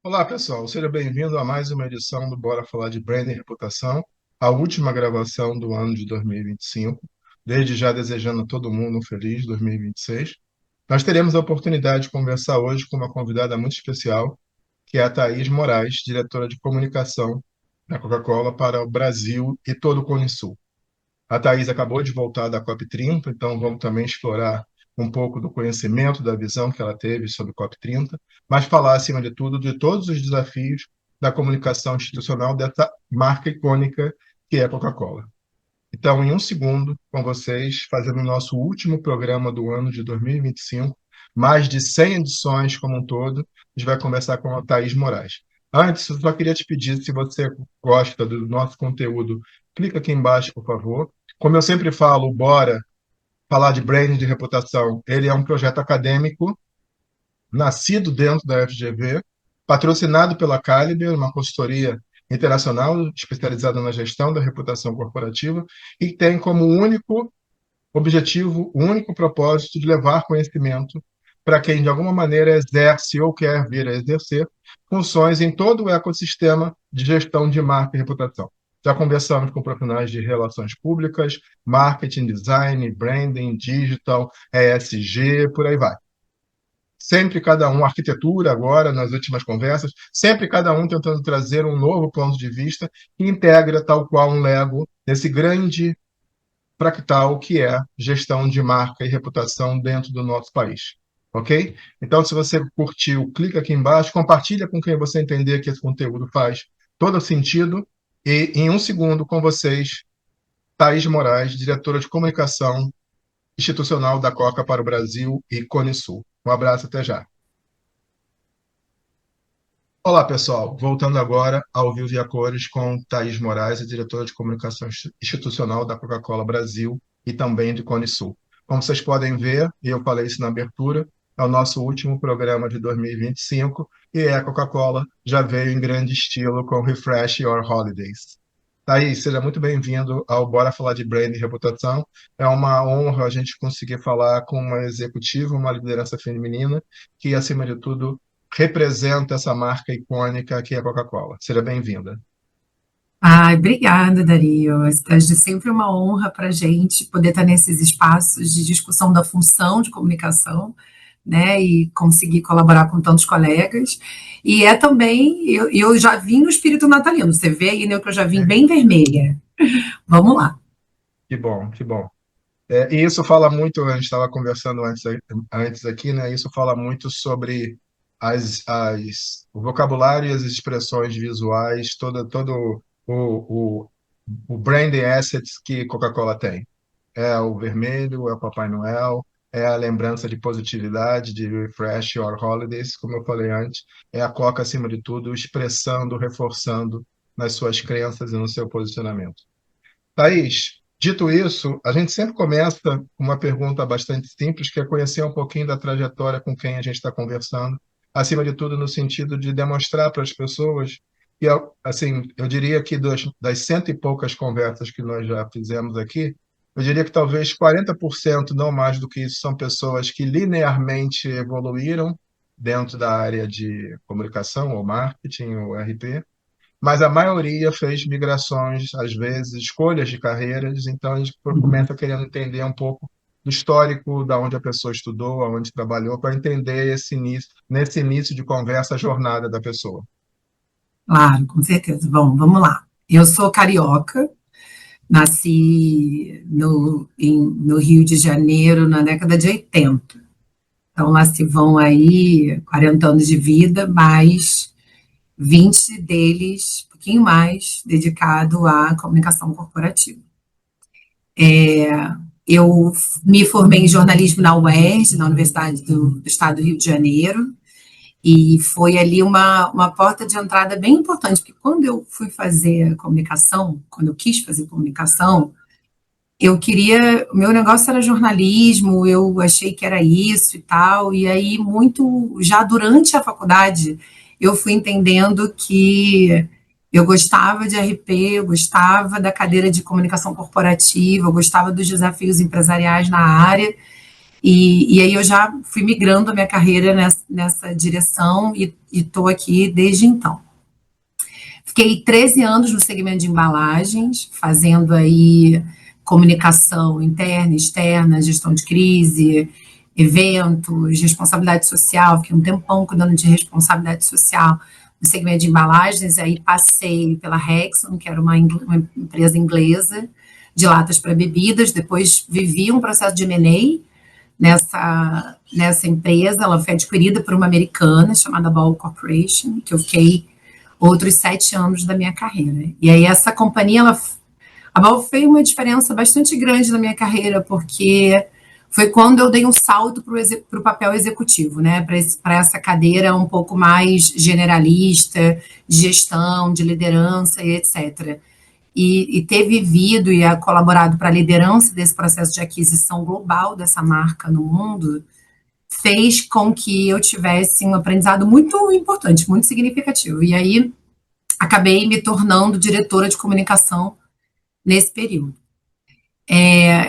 Olá, pessoal. Seja bem-vindo a mais uma edição do Bora Falar de Branding e Reputação, a última gravação do ano de 2025. Desde já desejando a todo mundo um feliz 2026. Nós teremos a oportunidade de conversar hoje com uma convidada muito especial, que é a Thaís Moraes, diretora de comunicação da Coca-Cola para o Brasil e todo o Cone Sul. A Thaís acabou de voltar da COP30, então vamos também explorar um pouco do conhecimento, da visão que ela teve sobre o COP30, mas falar, acima de tudo, de todos os desafios da comunicação institucional dessa marca icônica que é a Coca-Cola. Então, em um segundo, com vocês, fazendo o nosso último programa do ano de 2025, mais de 100 edições como um todo, a gente vai conversar com a Thaís Moraes. Antes, eu só queria te pedir, se você gosta do nosso conteúdo, clica aqui embaixo, por favor. Como eu sempre falo, Bora falar de branding de reputação, ele é um projeto acadêmico nascido dentro da FGV, patrocinado pela Caliber, uma consultoria internacional especializada na gestão da reputação corporativa, e tem como único objetivo, o único propósito de levar conhecimento para quem de alguma maneira exerce ou quer vir a exercer funções em todo o ecossistema de gestão de marca e reputação. Já conversamos com profissionais de relações públicas, marketing, design, branding, digital, ESG, por aí vai. Sempre cada um, arquitetura agora, nas últimas conversas, sempre cada um tentando trazer um novo ponto de vista que integra tal qual um Lego nesse grande fractal que é gestão de marca e reputação dentro do nosso país. Ok? Então, se você curtiu, clica aqui embaixo, compartilha com quem você entender que esse conteúdo faz todo sentido. E em um segundo, com vocês, Thaís Moraes, diretora de comunicação institucional da Coca para o Brasil e Cone Sul. Um abraço, até já. Olá, pessoal. Voltando agora ao Vivo e a Cores com Thaís Moraes, a diretora de comunicação institucional da Coca-Cola Brasil e também de Cone Sul. Como vocês podem ver, e eu falei isso na abertura, é o nosso último programa de 2025 e a Coca-Cola já veio em grande estilo com Refresh Your Holidays. Thaís, seja muito bem-vindo ao Bora Falar de Brand e Reputação. É uma honra a gente conseguir falar com uma executiva, uma liderança feminina que, acima de tudo, representa essa marca icônica que é a Coca-Cola. Seja bem-vinda. Ai, obrigada, Dario. É sempre uma honra para a gente poder estar nesses espaços de discussão da função de comunicação, né, e conseguir colaborar com tantos colegas. E é também, eu já vim no espírito natalino, você vê aí, né, que eu já vim bem vermelha. Vamos lá. Que bom, que bom. E isso fala muito, a gente estava conversando antes aqui, né? Isso fala muito sobre o vocabulário e as expressões visuais, todo o branding assets que Coca-Cola tem. É o vermelho, é o Papai Noel, é a lembrança de positividade, de refresh your holidays, como eu falei antes, é a Coca, acima de tudo, expressando, reforçando nas suas crenças e no seu posicionamento. Thaís, dito isso, a gente sempre começa com uma pergunta bastante simples, que é conhecer um pouquinho da trajetória com quem a gente está conversando, acima de tudo no sentido de demonstrar para as pessoas que, assim, eu diria que das cento e poucas conversas que nós já fizemos aqui, eu diria que talvez 40%, não mais do que isso, são pessoas que linearmente evoluíram dentro da área de comunicação ou marketing ou RP, mas a maioria fez migrações, às vezes, escolhas de carreiras, então a gente começa querendo entender um pouco do histórico, da onde a pessoa estudou, aonde trabalhou, para entender nesse início de conversa, a jornada da pessoa. Claro, com certeza. Bom, vamos lá. Eu sou carioca, nasci no Rio de Janeiro na década de 80. Então, lá se vão aí 40 anos de vida, mais 20 deles, um pouquinho mais, dedicado à comunicação corporativa. Eu me formei em jornalismo na UERJ, na Universidade do Estado do Rio de Janeiro, e foi ali uma porta de entrada bem importante, porque quando eu fui fazer comunicação, quando eu quis fazer comunicação, o meu negócio era jornalismo, eu achei que era isso e tal, e aí muito, já durante a faculdade, eu fui entendendo que eu gostava de RP, eu gostava da cadeira de comunicação corporativa, eu gostava dos desafios empresariais na área, E aí eu já fui migrando a minha carreira nessa direção e estou aqui desde então. Fiquei 13 anos no segmento de embalagens, fazendo aí comunicação interna, externa, gestão de crise, eventos, responsabilidade social. Fiquei um tempão cuidando de responsabilidade social no segmento de embalagens. Aí passei pela Rexon, que era uma empresa inglesa de latas para bebidas. Depois vivi um processo de M&A nessa empresa. Ela foi adquirida por uma americana chamada Ball Corporation, que eu fiquei outros 7 anos da minha carreira. E aí essa companhia, a Ball fez uma diferença bastante grande na minha carreira, porque foi quando eu dei um salto para o papel executivo, né? Para essa cadeira um pouco mais generalista, de gestão, de liderança e etc. E ter vivido e colaborado para a liderança desse processo de aquisição global dessa marca no mundo fez com que eu tivesse um aprendizado muito importante, muito significativo. E aí acabei me tornando diretora de comunicação nesse período.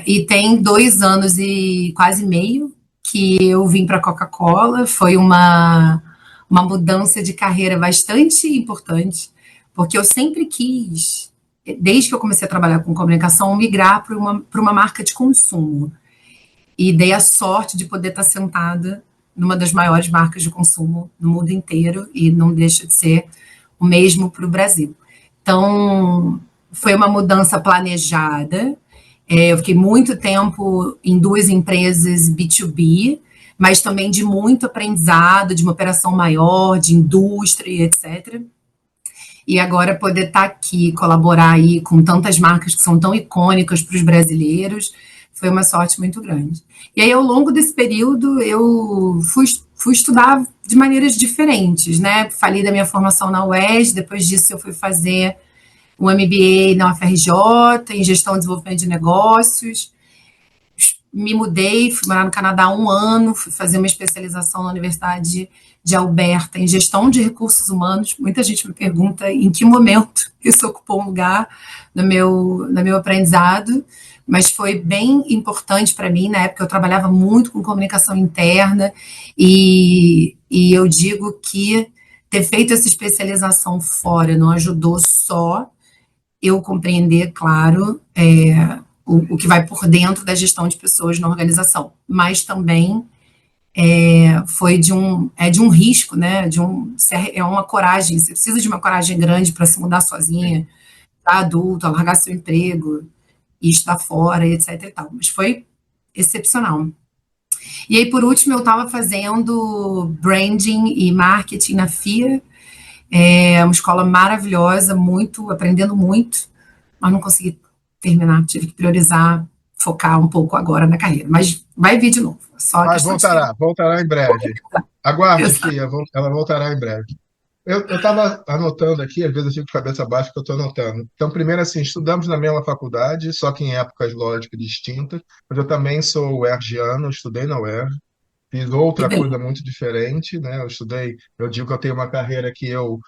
E tem 2 anos e quase meio que eu vim para a Coca-Cola. Foi uma mudança de carreira bastante importante, porque eu sempre quis, desde que eu comecei a trabalhar com comunicação, migrar para uma marca de consumo. E dei a sorte de poder estar sentada numa das maiores marcas de consumo no mundo inteiro, e não deixa de ser o mesmo para o Brasil. Então, foi uma mudança planejada. Eu fiquei muito tempo em 2 empresas B2B, mas também de muito aprendizado, de uma operação maior, de indústria, etc. E agora poder estar aqui, colaborar aí com tantas marcas que são tão icônicas para os brasileiros, foi uma sorte muito grande. E aí, ao longo desse período, eu fui estudar de maneiras diferentes, né? Falei da minha formação na UES, depois disso eu fui fazer um MBA na UFRJ, em gestão e desenvolvimento de negócios. Me mudei, fui morar no Canadá há um ano, fui fazer uma especialização na Universidade de Alberta em gestão de recursos humanos. Muita gente me pergunta em que momento isso ocupou um lugar no meu aprendizado, mas foi bem importante para mim. Na época eu trabalhava muito com comunicação interna, e eu digo que ter feito essa especialização fora não ajudou só eu compreender, claro, o que vai por dentro da gestão de pessoas na organização, mas também foi de um risco, né? É uma coragem. Você precisa de uma coragem grande para se mudar sozinha, para adulto, largar seu emprego e estar fora, etc. E tal. Mas foi excepcional. E aí, por último, eu estava fazendo branding e marketing na FIA. É uma escola maravilhosa, aprendendo muito, mas não consegui terminar. Tive que priorizar, focar um pouco agora na carreira. Mas vai vir de novo, só Mas questão de tempo. voltará em breve. Aguarde, Fia, ela voltará em breve. Eu estava anotando aqui, às vezes eu fico de cabeça baixa que eu estou anotando. Então, primeiro, assim, estudamos na mesma faculdade, só que em épocas, lógico, distintas. Mas eu também sou UERJiano, estudei na UERJ, fiz Que outra delícia. coisa muito diferente, né? Eu digo que eu tenho uma carreira que eu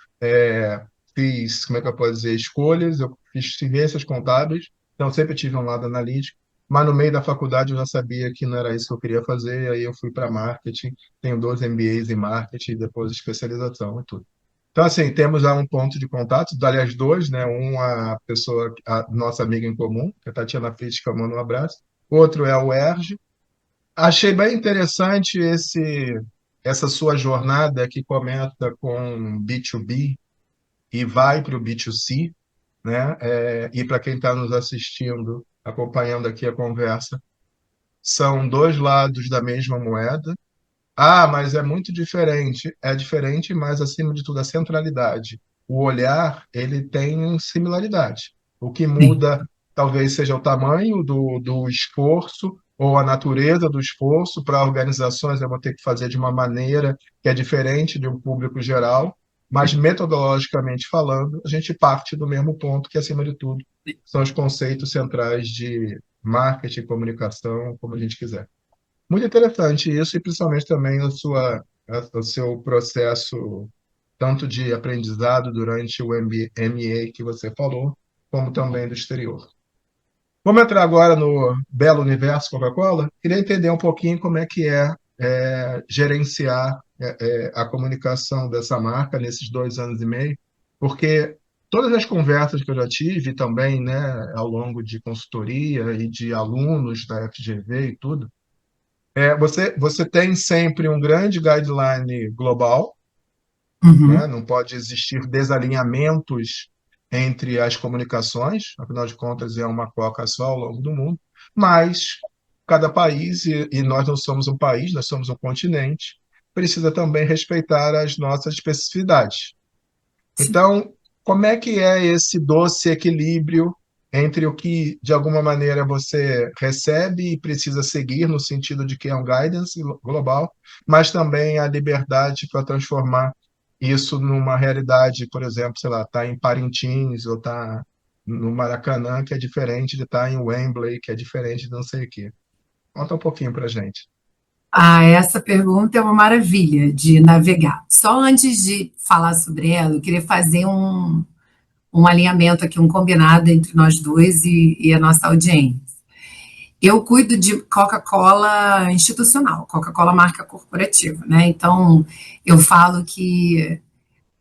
fiz, como é que eu posso dizer, escolhas, eu fiz ciências contábeis, então sempre tive um lado analítico, mas no meio da faculdade eu já sabia que não era isso que eu queria fazer, aí eu fui para marketing, tenho 2 MBAs em marketing, e depois especialização e tudo. Então, assim, temos já um ponto de contato, aliás, dois, né? Um, a pessoa, a nossa amiga em comum, que é a Tatiana Fitch, que eu mando um abraço. Outro é o Erge. Achei bem interessante essa sua jornada que começa com B2B e vai para o B2C, né? E para quem está nos assistindo, acompanhando aqui a conversa, são dois lados da mesma moeda. Ah, mas é muito diferente. É diferente, mas acima de tudo a centralidade. O olhar, ele tem similaridade. O que Sim. muda talvez seja o tamanho do esforço ou a natureza do esforço. Para organizações, eu vou ter que fazer de uma maneira que é diferente de um público geral, mas metodologicamente falando, a gente parte do mesmo ponto que, acima de tudo, são os conceitos centrais de marketing, comunicação, como a gente quiser. Muito interessante isso, e principalmente também o seu processo, tanto de aprendizado durante o MBA que você falou, como também do exterior. Vamos entrar agora no belo universo Coca-Cola. Queria entender um pouquinho como é que gerenciar a comunicação dessa marca nesses 2 anos e meio, porque todas as conversas que eu já tive também, né, ao longo de consultoria e de alunos da FGV e tudo, você tem sempre um grande guideline global, né? Uhum. Não pode existir desalinhamentos entre as comunicações, afinal de contas, é uma coca só ao longo do mundo, mas cada país, e nós não somos um país, nós somos um continente, precisa também respeitar as nossas especificidades. Sim. Então, como é que é esse doce equilíbrio entre o que, de alguma maneira, você recebe e precisa seguir, no sentido de que é um guidance global, mas também a liberdade para transformar isso numa realidade, por exemplo, sei lá, tá em Parintins ou tá no Maracanã, que é diferente de estar em Wembley, que é diferente de não sei o quê. Conta um pouquinho para gente. Ah, essa pergunta é uma maravilha de navegar. Só antes de falar sobre ela, eu queria fazer um alinhamento aqui, um combinado entre nós dois e a nossa audiência. Eu cuido de Coca-Cola institucional, Coca-Cola marca corporativa, né? Então, eu falo que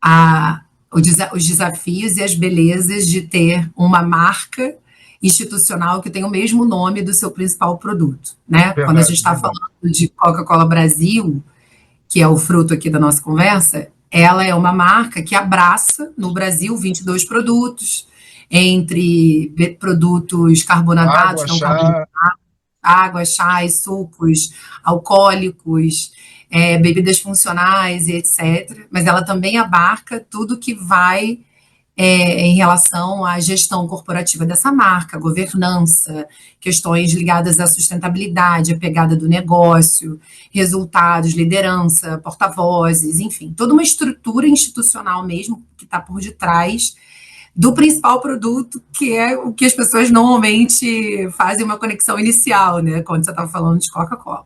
a, os desafios e as belezas de ter uma marca institucional que tem o mesmo nome do seu principal produto, né? Quando a gente Verdade, está verdade. falando de Coca-Cola Brasil, que é o fruto aqui da nossa conversa, ela é uma marca que abraça no Brasil 22 produtos, entre produtos carbonatados, Água, não carbonatados, chá, água, chás, sucos, alcoólicos, bebidas funcionais e etc. Mas ela também abarca tudo que vai em relação à gestão corporativa dessa marca, governança, questões ligadas à sustentabilidade, a pegada do negócio, resultados, liderança, porta-vozes, enfim, toda uma estrutura institucional mesmo que está por detrás do principal produto, que é o que as pessoas normalmente fazem uma conexão inicial, né, quando você está falando de Coca-Cola.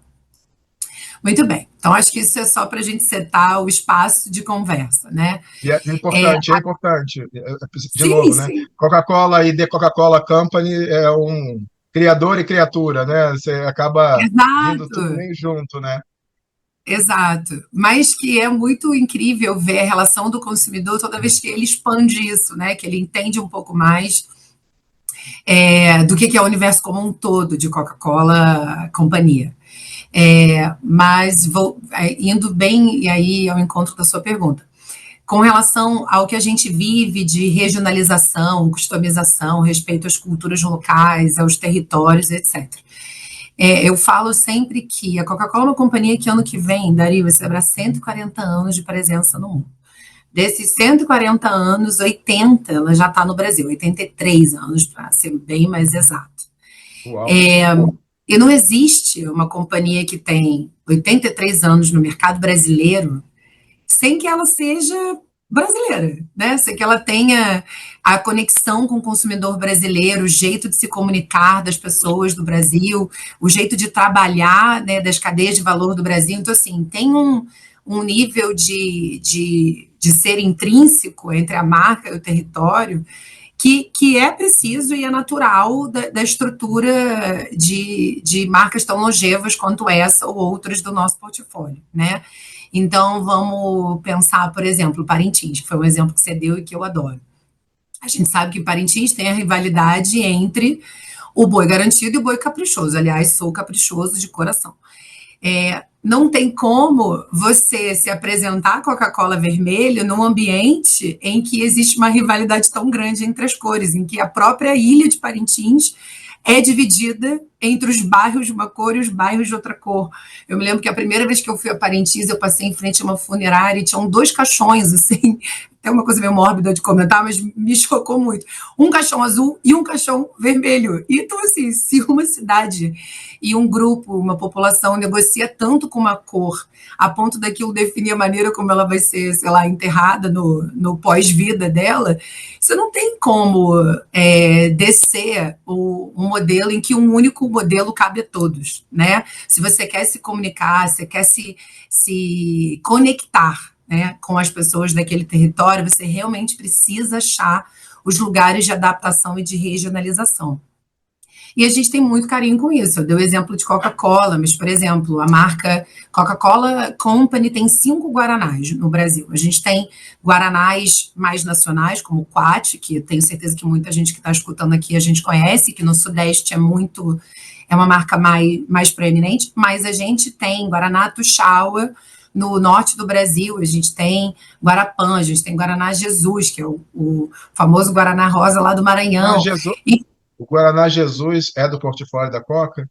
Muito bem, então acho que isso é só para a gente setar o espaço de conversa, né? e é É, importante, é importante. De sim, novo, né? sim, Coca-Cola e The Coca-Cola Company é um criador e criatura, né? Você acaba vindo tudo exato. meio junto, né? Exato, mas que é muito incrível ver a relação do consumidor toda vez que ele expande isso, né? Que ele entende um pouco mais do que é o universo como um todo de Coca-Cola companhia. Mas vou indo bem e aí ao encontro da sua pergunta. Com relação ao que a gente vive de regionalização, customização, respeito às culturas locais, aos territórios, etc. Eu falo sempre que a Coca-Cola é uma companhia que ano que vem, Dari, vai celebrar 140 anos de presença no mundo. Desses 140 anos, 80 ela já está no Brasil, 83 anos, para ser bem mais exato. Uau. E não existe uma companhia que tem 83 anos no mercado brasileiro sem que ela seja brasileira, né? Sem que ela tenha a conexão com o consumidor brasileiro, o jeito de se comunicar das pessoas do Brasil, o jeito de trabalhar, né, das cadeias de valor do Brasil. Então, assim, tem um nível de ser intrínseco entre a marca e o território que é preciso e é natural da estrutura de marcas tão longevas quanto essa ou outras do nosso portfólio, né? Então, vamos pensar, por exemplo, Parintins, que foi um exemplo que você deu e que eu adoro. A gente sabe que Parintins tem a rivalidade entre o boi garantido e o boi caprichoso. Aliás, sou caprichoso de coração. Não tem como você se apresentar Coca-Cola vermelho num ambiente em que existe uma rivalidade tão grande entre as cores, em que a própria ilha de Parintins é dividida entre os bairros de uma cor e os bairros de outra cor. Eu me lembro que a primeira vez que eu fui a Parintins, eu passei em frente a uma funerária e tinham dois caixões, assim, é uma coisa meio mórbida de comentar, mas me chocou muito. Um caixão azul e um caixão vermelho. Então, assim, se uma cidade e um grupo, uma população negocia tanto com uma cor, a ponto daquilo definir a maneira como ela vai ser, sei lá, enterrada no pós-vida dela, você não tem como descer um modelo em que um único modelo cabe a todos, né? Se você quer se comunicar, se quer se conectar, né, com as pessoas daquele território, você realmente precisa achar os lugares de adaptação e de regionalização. E a gente tem muito carinho com isso. Eu dei o exemplo de Coca-Cola, mas, por exemplo, a marca Coca-Cola Company tem 5 guaranás no Brasil. A gente tem guaranás mais nacionais, como o Quat, que tenho certeza que muita gente que está escutando aqui a gente conhece, que no Sudeste é uma marca mais proeminente, mas a gente tem Guaraná Tuxaua no norte do Brasil, a gente tem Guarapã, a gente tem Guaraná Jesus, que é o famoso Guaraná Rosa lá do Mas Maranhão. Jesus, E o Guaraná Jesus é do portfólio da Coca?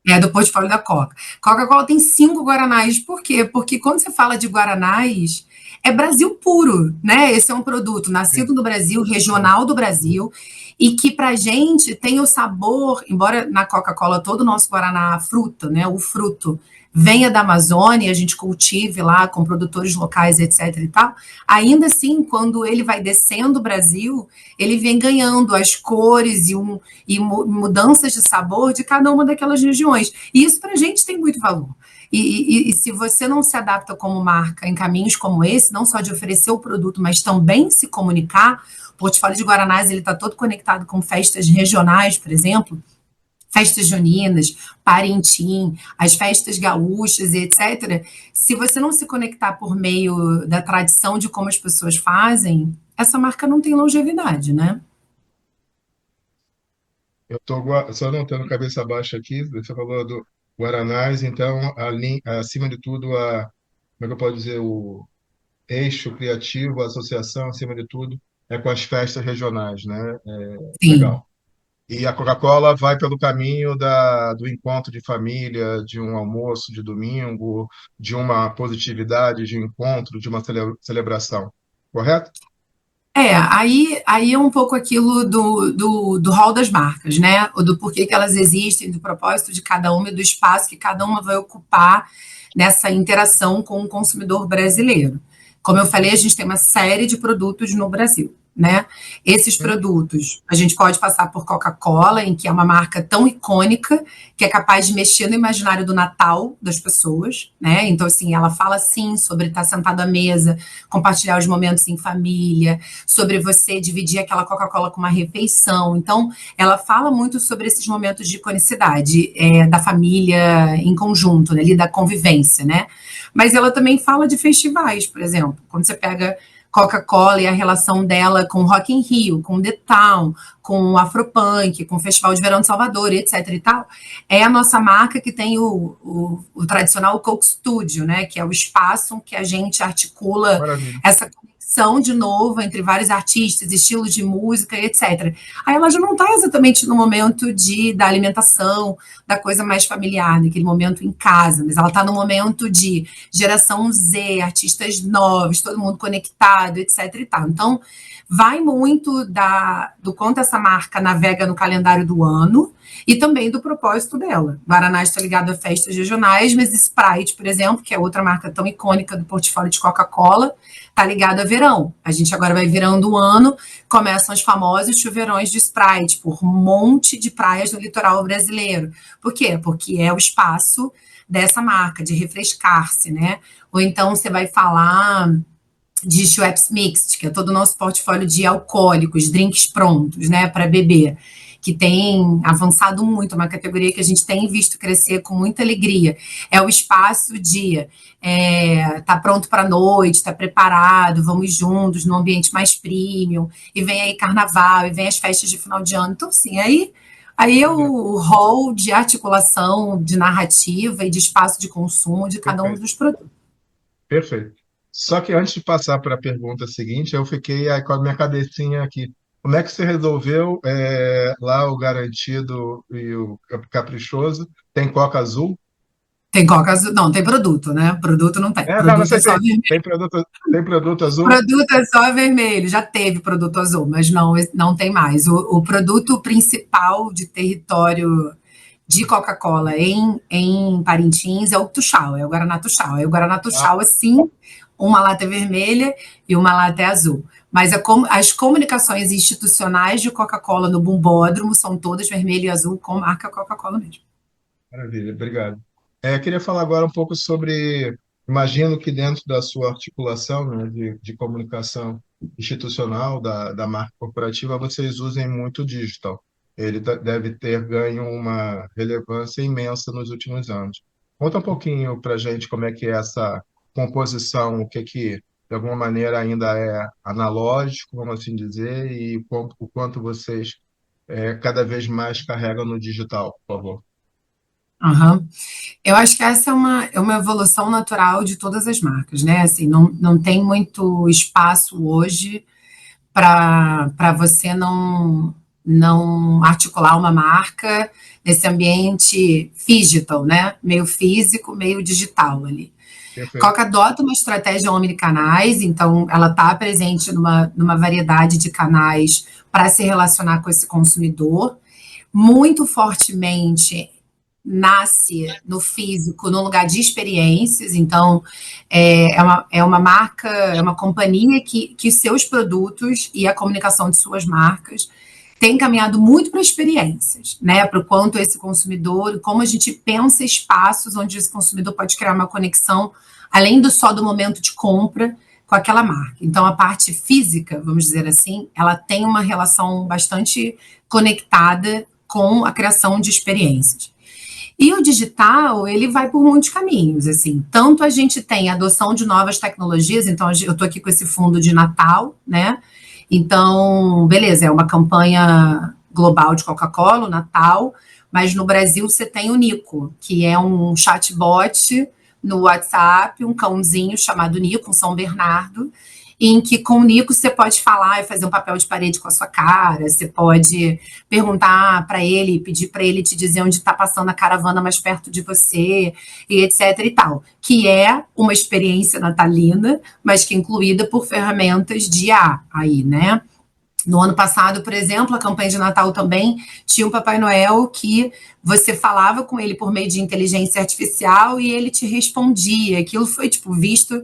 é do portfólio da Coca. Coca-Cola tem 5 guaranás. Por quê? Porque quando você fala de guaranás, é Brasil puro, né? Esse é um produto Sim, nascido no Brasil, sim. regional do Brasil, e que pra gente tem o sabor, embora na Coca-Cola todo o nosso guaraná fruta, né? O fruto venha da Amazônia, a gente cultive lá com produtores locais, etc e tal. Ainda assim, quando ele vai descendo o Brasil, ele vem ganhando as cores e mudanças de sabor de cada uma daquelas regiões. E isso para a gente tem muito valor. E se você não se adapta como marca em caminhos como esse, não só de oferecer o produto, mas também se comunicar, o portfólio de Guaranás ele está todo conectado com festas regionais, por exemplo, festas juninas, Parentim, as festas gaúchas e etc. Se você não se conectar por meio da tradição de como as pessoas fazem, essa marca não tem longevidade, né? Eu estou só anotando cabeça baixa aqui, você falou do Guaranás, então, acima de tudo, como é que eu posso dizer, o eixo criativo, a associação, acima de tudo, é com as festas regionais, né? Sim. Legal. E a Coca-Cola vai pelo caminho do encontro de família, de um almoço de domingo, de uma positividade, de um encontro, de uma celebração. Correto? Aí é um pouco aquilo do rol das marcas, né? O do porquê que elas existem, do propósito de cada uma e do espaço que cada uma vai ocupar nessa interação com o consumidor brasileiro. Como eu falei, a gente tem uma série de produtos no Brasil, né? Esses Hum? produtos, a gente pode passar por Coca-Cola, em que é uma marca tão icônica que é capaz de mexer no imaginário do Natal das pessoas, né? Então, assim, ela fala sim sobre estar sentado à mesa, compartilhar os momentos em família, sobre você dividir aquela Coca-Cola com uma refeição. Então, ela fala muito sobre esses momentos de iconicidade da família em conjunto, né, ali da convivência, né? Mas ela também fala de festivais, por exemplo, quando você pega Coca-Cola e a relação dela com Rock in Rio, com The Town, com o Afropunk, com o Festival de Verão de Salvador, etc e tal, é a nossa marca que tem o tradicional Coke Studio, né, que é o espaço que a gente articula Maravilha. essa conexão de novo entre vários artistas, estilos de música, etc. Aí ela já não está exatamente no momento da alimentação, da coisa mais familiar, naquele momento em casa, mas ela está no momento de geração Z, artistas novos, todo mundo conectado, etc. e tal. Então, vai muito do quanto essa marca navega no calendário do ano e também do propósito dela. Guaraná está ligado a festas regionais, mas Sprite, por exemplo, que é outra marca tão icônica do portfólio de Coca-Cola, está ligado a verão. A gente agora vai virando o ano, começam os famosos chuveirões de Sprite por um monte de praias no litoral brasileiro. Por quê? Porque é o espaço dessa marca, de refrescar-se, né? Ou então você vai falar de Schweppes Mixed, que é todo o nosso portfólio de alcoólicos, drinks prontos, né, para beber, que tem avançado muito, uma categoria que a gente tem visto crescer com muita alegria. É o espaço de tá pronto para a noite, está preparado, vamos juntos, num ambiente mais premium, e vem aí carnaval, e vem as festas de final de ano. Então, assim, aí é Entendi. o rol de articulação, de narrativa e de espaço de consumo de cada um Perfeito. dos produtos. Perfeito. Só que antes de passar para a pergunta seguinte, eu fiquei aí com a minha cabecinha aqui. Como é que você resolveu lá o garantido e o caprichoso? Tem Coca Azul? Tem coca azul, não, tem produto, né? Produto não tem. Não, não Produto é sei, só vermelho. tem produto azul? Produto é só vermelho. Já teve produto azul, mas não tem mais. O produto principal de território de Coca-Cola em Parintins é o Tuxal, é o Guaraná Tuxal. É o Guaraná Ah, Tuxal, assim, uma lata é vermelha e uma lata é azul. Mas as comunicações institucionais de Coca-Cola no Bumbódromo são todas vermelho e azul com marca Coca-Cola mesmo. maravilha, obrigado. Queria falar agora um pouco sobre, imagino que dentro da sua articulação, né, de comunicação institucional da marca corporativa, vocês usem muito digital. ele deve ter ganho uma relevância imensa nos últimos anos. Conta um pouquinho para a gente como é que é essa composição, o que que, de alguma maneira, ainda é analógico, vamos assim dizer, e o quanto vocês cada vez mais carregam no digital, por favor. Aham. Eu acho que essa é uma evolução natural de todas as marcas, né? Assim, não tem muito espaço hoje para você não articular uma marca nesse ambiente digital, né? Meio físico, meio digital ali. Perfeito. Coca adota uma estratégia omnicanais, então ela está presente numa variedade de canais para se relacionar com esse consumidor, muito fortemente nasce no físico, no lugar de experiências, então é uma marca, é uma companhia que seus produtos e a comunicação de suas marcas tem caminhado muito para experiências, né? Para o quanto esse consumidor, como a gente pensa espaços onde esse consumidor pode criar uma conexão, além do só do momento de compra, com aquela marca. Então, a parte física, vamos dizer assim, ela tem uma relação bastante conectada com a criação de experiências. E o digital, ele vai por muitos caminhos, assim. Tanto a gente tem a adoção de novas tecnologias, então eu estou aqui com esse fundo de Natal, né? Então, beleza, é uma campanha global de Coca-Cola, o Natal, mas no Brasil você tem o Nico, que é um chatbot no WhatsApp, um cãozinho chamado Nico, um São Bernardo, em que com o Nico você pode falar e fazer um papel de parede com a sua cara, você pode perguntar para ele, pedir para ele te dizer onde está passando a caravana mais perto de você, e etc e tal, que é uma experiência natalina, mas que é incluída por ferramentas de IA aí, né? No ano passado, por exemplo, a campanha de Natal também tinha um Papai Noel que você falava com ele por meio de inteligência artificial e ele te respondia. Aquilo foi tipo visto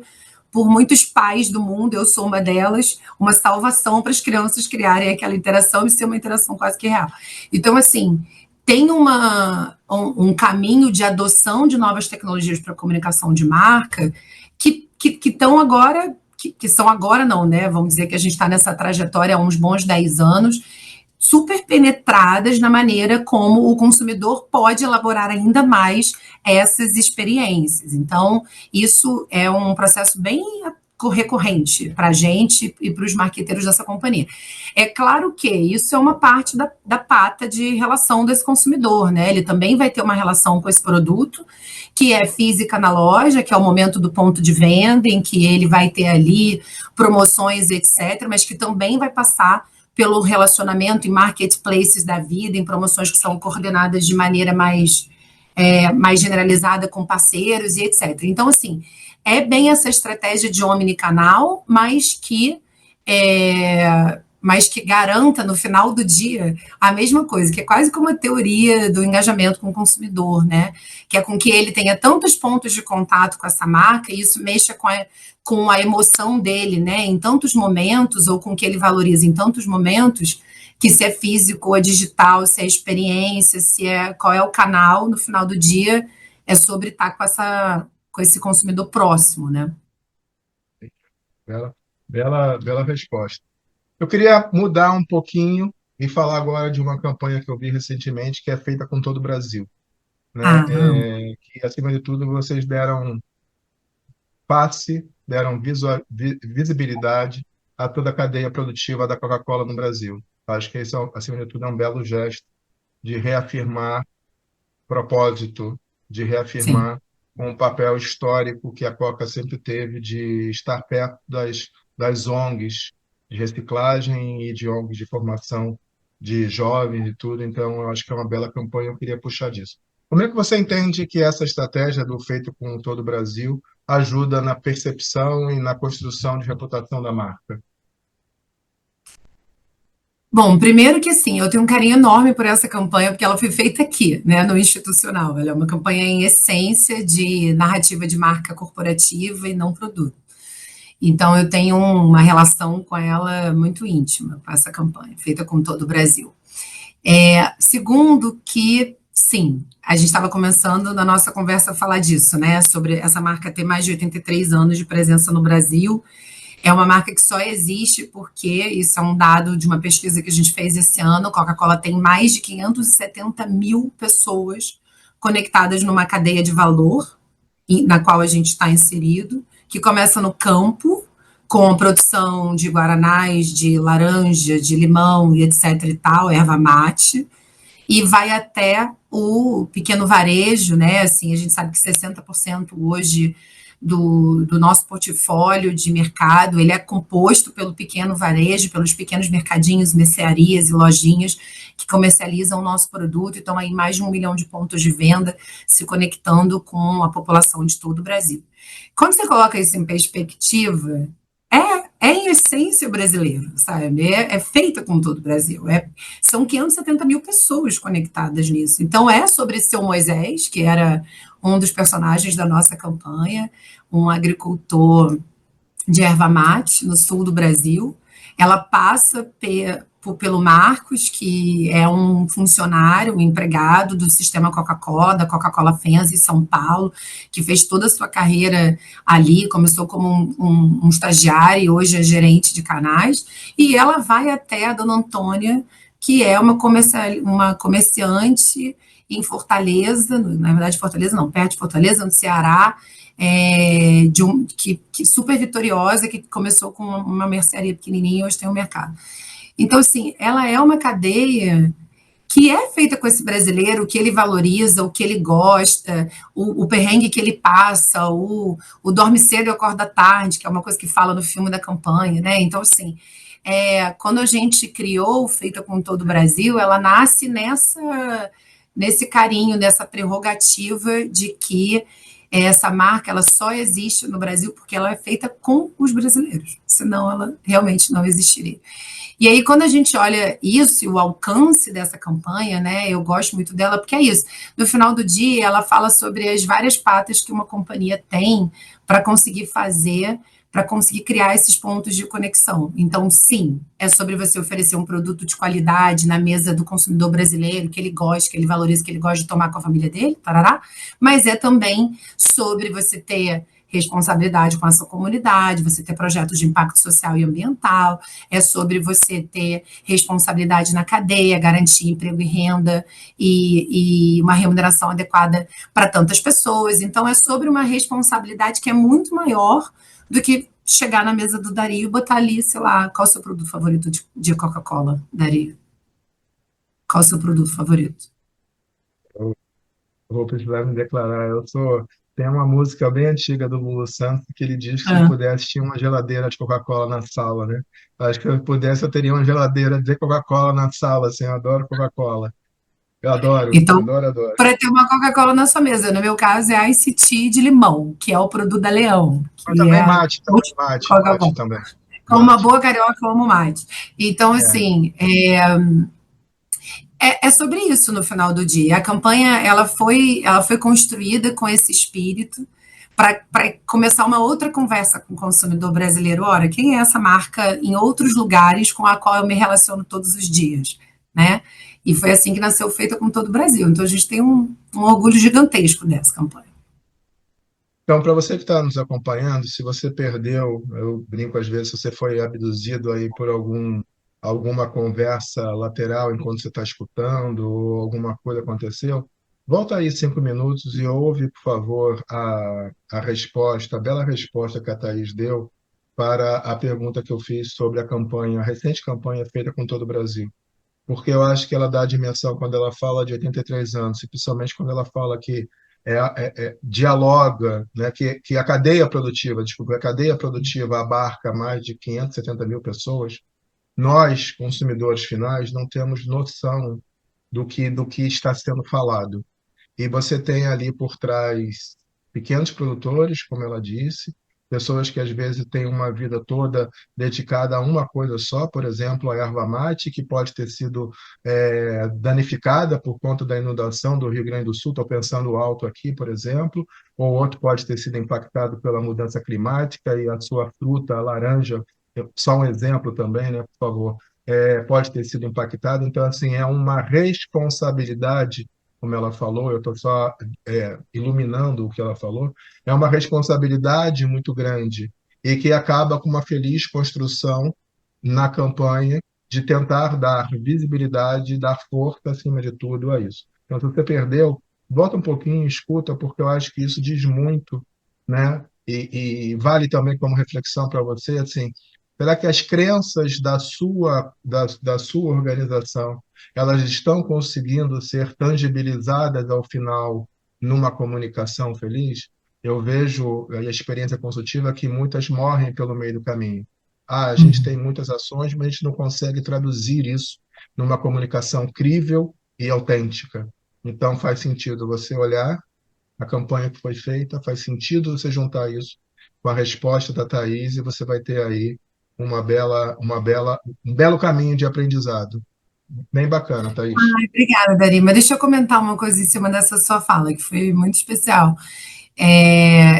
por muitos pais do mundo, eu sou uma delas, uma salvação para as crianças criarem aquela interação e ser uma interação quase que real. Então, assim, tem um caminho de adoção de novas tecnologias para a comunicação de marca que estão agora, que são agora não, né? Vamos dizer que a gente está nessa trajetória há uns bons 10 anos, super penetradas na maneira como o consumidor pode elaborar ainda mais essas experiências. Então, isso é um processo bem recorrente para a gente e para os marqueteiros dessa companhia. É claro que isso é uma parte da pata de relação desse consumidor, né? Ele também vai ter uma relação com esse produto, que é física na loja, que é o momento do ponto de venda, em que ele vai ter ali promoções, etc., mas que também vai passar pelo relacionamento em marketplaces da vida, em promoções que são coordenadas de maneira mais generalizada com parceiros e etc. Então, assim, é bem essa estratégia de omnicanal, mas que garanta no final do dia a mesma coisa, que é quase como a teoria do engajamento com o consumidor, né? Que é com que ele tenha tantos pontos de contato com essa marca e isso mexa com a emoção dele, né? Em tantos momentos, ou com que ele valoriza em tantos momentos, que se é físico ou é digital, se é experiência, qual é o canal, no final do dia, é sobre estar com esse consumidor próximo, né? Bela, bela resposta. Eu queria mudar um pouquinho e falar agora de uma campanha que eu vi recentemente, que é feita com todo o Brasil, né? Ah, Que, acima de tudo, vocês deram passe, deram visibilidade a toda a cadeia produtiva da Coca-Cola no Brasil. Acho que isso, acima de tudo, é um belo gesto de reafirmar propósito, de sim. reafirmar um papel histórico que a Coca sempre teve de estar perto das ONGs de reciclagem e de ONGs de formação de jovens e tudo. Então, eu acho que é uma bela campanha, eu queria puxar disso. Como é que você entende que essa estratégia do Feito com Todo o Brasil ajuda na percepção e na construção de reputação da marca? Bom, primeiro que assim, eu tenho um carinho enorme por essa campanha, porque ela foi feita aqui, né, no institucional. Ela é uma campanha em essência de narrativa de marca corporativa e não produto. Então, eu tenho uma relação com ela muito íntima, com essa campanha, feita com todo o Brasil. Segundo que, sim, a gente estava começando na nossa conversa a falar disso, né, sobre essa marca ter mais de 83 anos de presença no Brasil, É uma marca que só existe porque, isso é um dado de uma pesquisa que a gente fez esse ano, Coca-Cola tem mais de 570 mil pessoas conectadas numa cadeia de valor na qual a gente está inserido, que começa no campo, com a produção de guaranás, de laranja, de limão e etc e tal, erva mate, e vai até o pequeno varejo, né? Assim, a gente sabe que 60% hoje do nosso portfólio de mercado, ele é composto pelo pequeno varejo, pelos pequenos mercadinhos, mercearias e lojinhas que comercializam o nosso produto, e estão aí mais de 1 milhão de pontos de venda se conectando com a população de todo o Brasil. Quando você coloca isso em perspectiva, é em essência brasileiro, sabe? É feita com todo o Brasil. São 570 mil pessoas conectadas nisso. Então, é sobre seu Moisés, que era um dos personagens da nossa campanha, um agricultor de erva mate no sul do Brasil. Ela passa pelo Marcos, que é um funcionário, um empregado do sistema Coca-Cola, da Coca-Cola FENS em São Paulo, que fez toda a sua carreira ali, começou como um estagiário e hoje é gerente de canais, e ela vai até a Dona Antônia, que é uma comerciante em Fortaleza, na verdade Fortaleza não, perto de Fortaleza, no Ceará, que super vitoriosa, que começou com uma mercearia pequenininha e hoje tem um mercado. Então, assim, ela é uma cadeia que é feita com esse brasileiro, o que ele valoriza, o que ele gosta, o perrengue que ele passa, o dorme cedo e acorda tarde, que é uma coisa que fala no filme da campanha, né? Então, assim, quando a gente criou Feita com Todo o Brasil, ela nasce nesse carinho, nessa prerrogativa de que essa marca ela só existe no Brasil porque ela é feita com os brasileiros, senão ela realmente não existiria. E aí, quando a gente olha isso e o alcance dessa campanha, né, eu gosto muito dela, porque é isso. No final do dia, ela fala sobre as várias patas que uma companhia tem para conseguir fazer, para conseguir criar esses pontos de conexão. Então, sim, é sobre você oferecer um produto de qualidade na mesa do consumidor brasileiro, que ele gosta, que ele valoriza, que ele gosta de tomar com a família dele, tarará, mas é também sobre você ter responsabilidade com a sua comunidade, você ter projetos de impacto social e ambiental, é sobre você ter responsabilidade na cadeia, garantir emprego e renda e uma remuneração adequada para tantas pessoas. Então, é sobre uma responsabilidade que é muito maior do que chegar na mesa do Dario e botar ali, sei lá, qual é o seu produto favorito de Coca-Cola, Dario? Qual é o seu produto favorito? Eu vou precisar me declarar. Tem uma música bem antiga do Lulu Santos que ele diz que se ele Ah, pudesse tinha uma geladeira de Coca-Cola na sala, né? Acho que se eu pudesse eu teria uma geladeira de Coca-Cola na sala, assim, eu adoro Coca-Cola. Eu adoro, então, adoro, adoro. para ter uma Coca-Cola na sua mesa, no meu caso é Ice Tea de limão, que é o produto da Leão, Mas que é também a mate, também mate, mate Coca-Cola. também. Como uma Mate. boa carioca, eu amo mate. Então, É. assim, é sobre isso no final do dia. A campanha ela foi construída com esse espírito para começar uma outra conversa com o consumidor brasileiro. Ora, quem é essa marca em outros lugares com a qual eu me relaciono todos os dias, né? E foi assim que nasceu Feita com Todo o Brasil. Então a gente tem um orgulho gigantesco dessa campanha. Então, para você que está nos acompanhando, se você perdeu, eu brinco às vezes, se você foi abduzido aí por alguma conversa lateral enquanto você está escutando, ou alguma coisa aconteceu, volta aí 5 minutos e ouve, por favor, a resposta, a bela resposta que a Thaís deu para a pergunta que eu fiz sobre a campanha, a recente campanha feita com todo o Brasil. Porque eu acho que ela dá a dimensão quando ela fala de 83 anos, e principalmente quando ela fala que dialoga, né, que a cadeia produtiva, desculpa, a cadeia produtiva abarca mais de 570 mil pessoas. Nós, consumidores finais, não temos noção do que está sendo falado. E você tem ali por trás pequenos produtores, como ela disse, pessoas que às vezes têm uma vida toda dedicada a uma coisa só, por exemplo, a erva mate, que pode ter sido danificada por conta da inundação do Rio Grande do Sul, estou pensando alto aqui, por exemplo, ou outro pode ter sido impactado pela mudança climática e a sua fruta, a laranja, só um exemplo também, né, por favor, pode ter sido impactado. Então, assim, é uma responsabilidade como ela falou, eu estou só iluminando o que ela falou, é uma responsabilidade muito grande e que acaba com uma feliz construção na campanha de tentar dar visibilidade, dar força, acima de tudo, a isso. Então, se você perdeu, volta um pouquinho, escuta, porque eu acho que isso diz muito, né? E vale também como reflexão para você, assim, será que as crenças da sua organização, elas estão conseguindo ser tangibilizadas ao final numa comunicação feliz? Eu vejo a experiência consultiva que muitas morrem pelo meio do caminho. Ah, a gente tem muitas ações, mas a gente não consegue traduzir isso numa comunicação crível e autêntica. Então, faz sentido você olhar a campanha que foi feita, faz sentido você juntar isso com a resposta da Thaís e você vai ter aí um belo caminho de aprendizado. Bem bacana, Thaís. Obrigada, Darima. Deixa eu comentar uma coisa em cima dessa sua fala, que foi muito especial.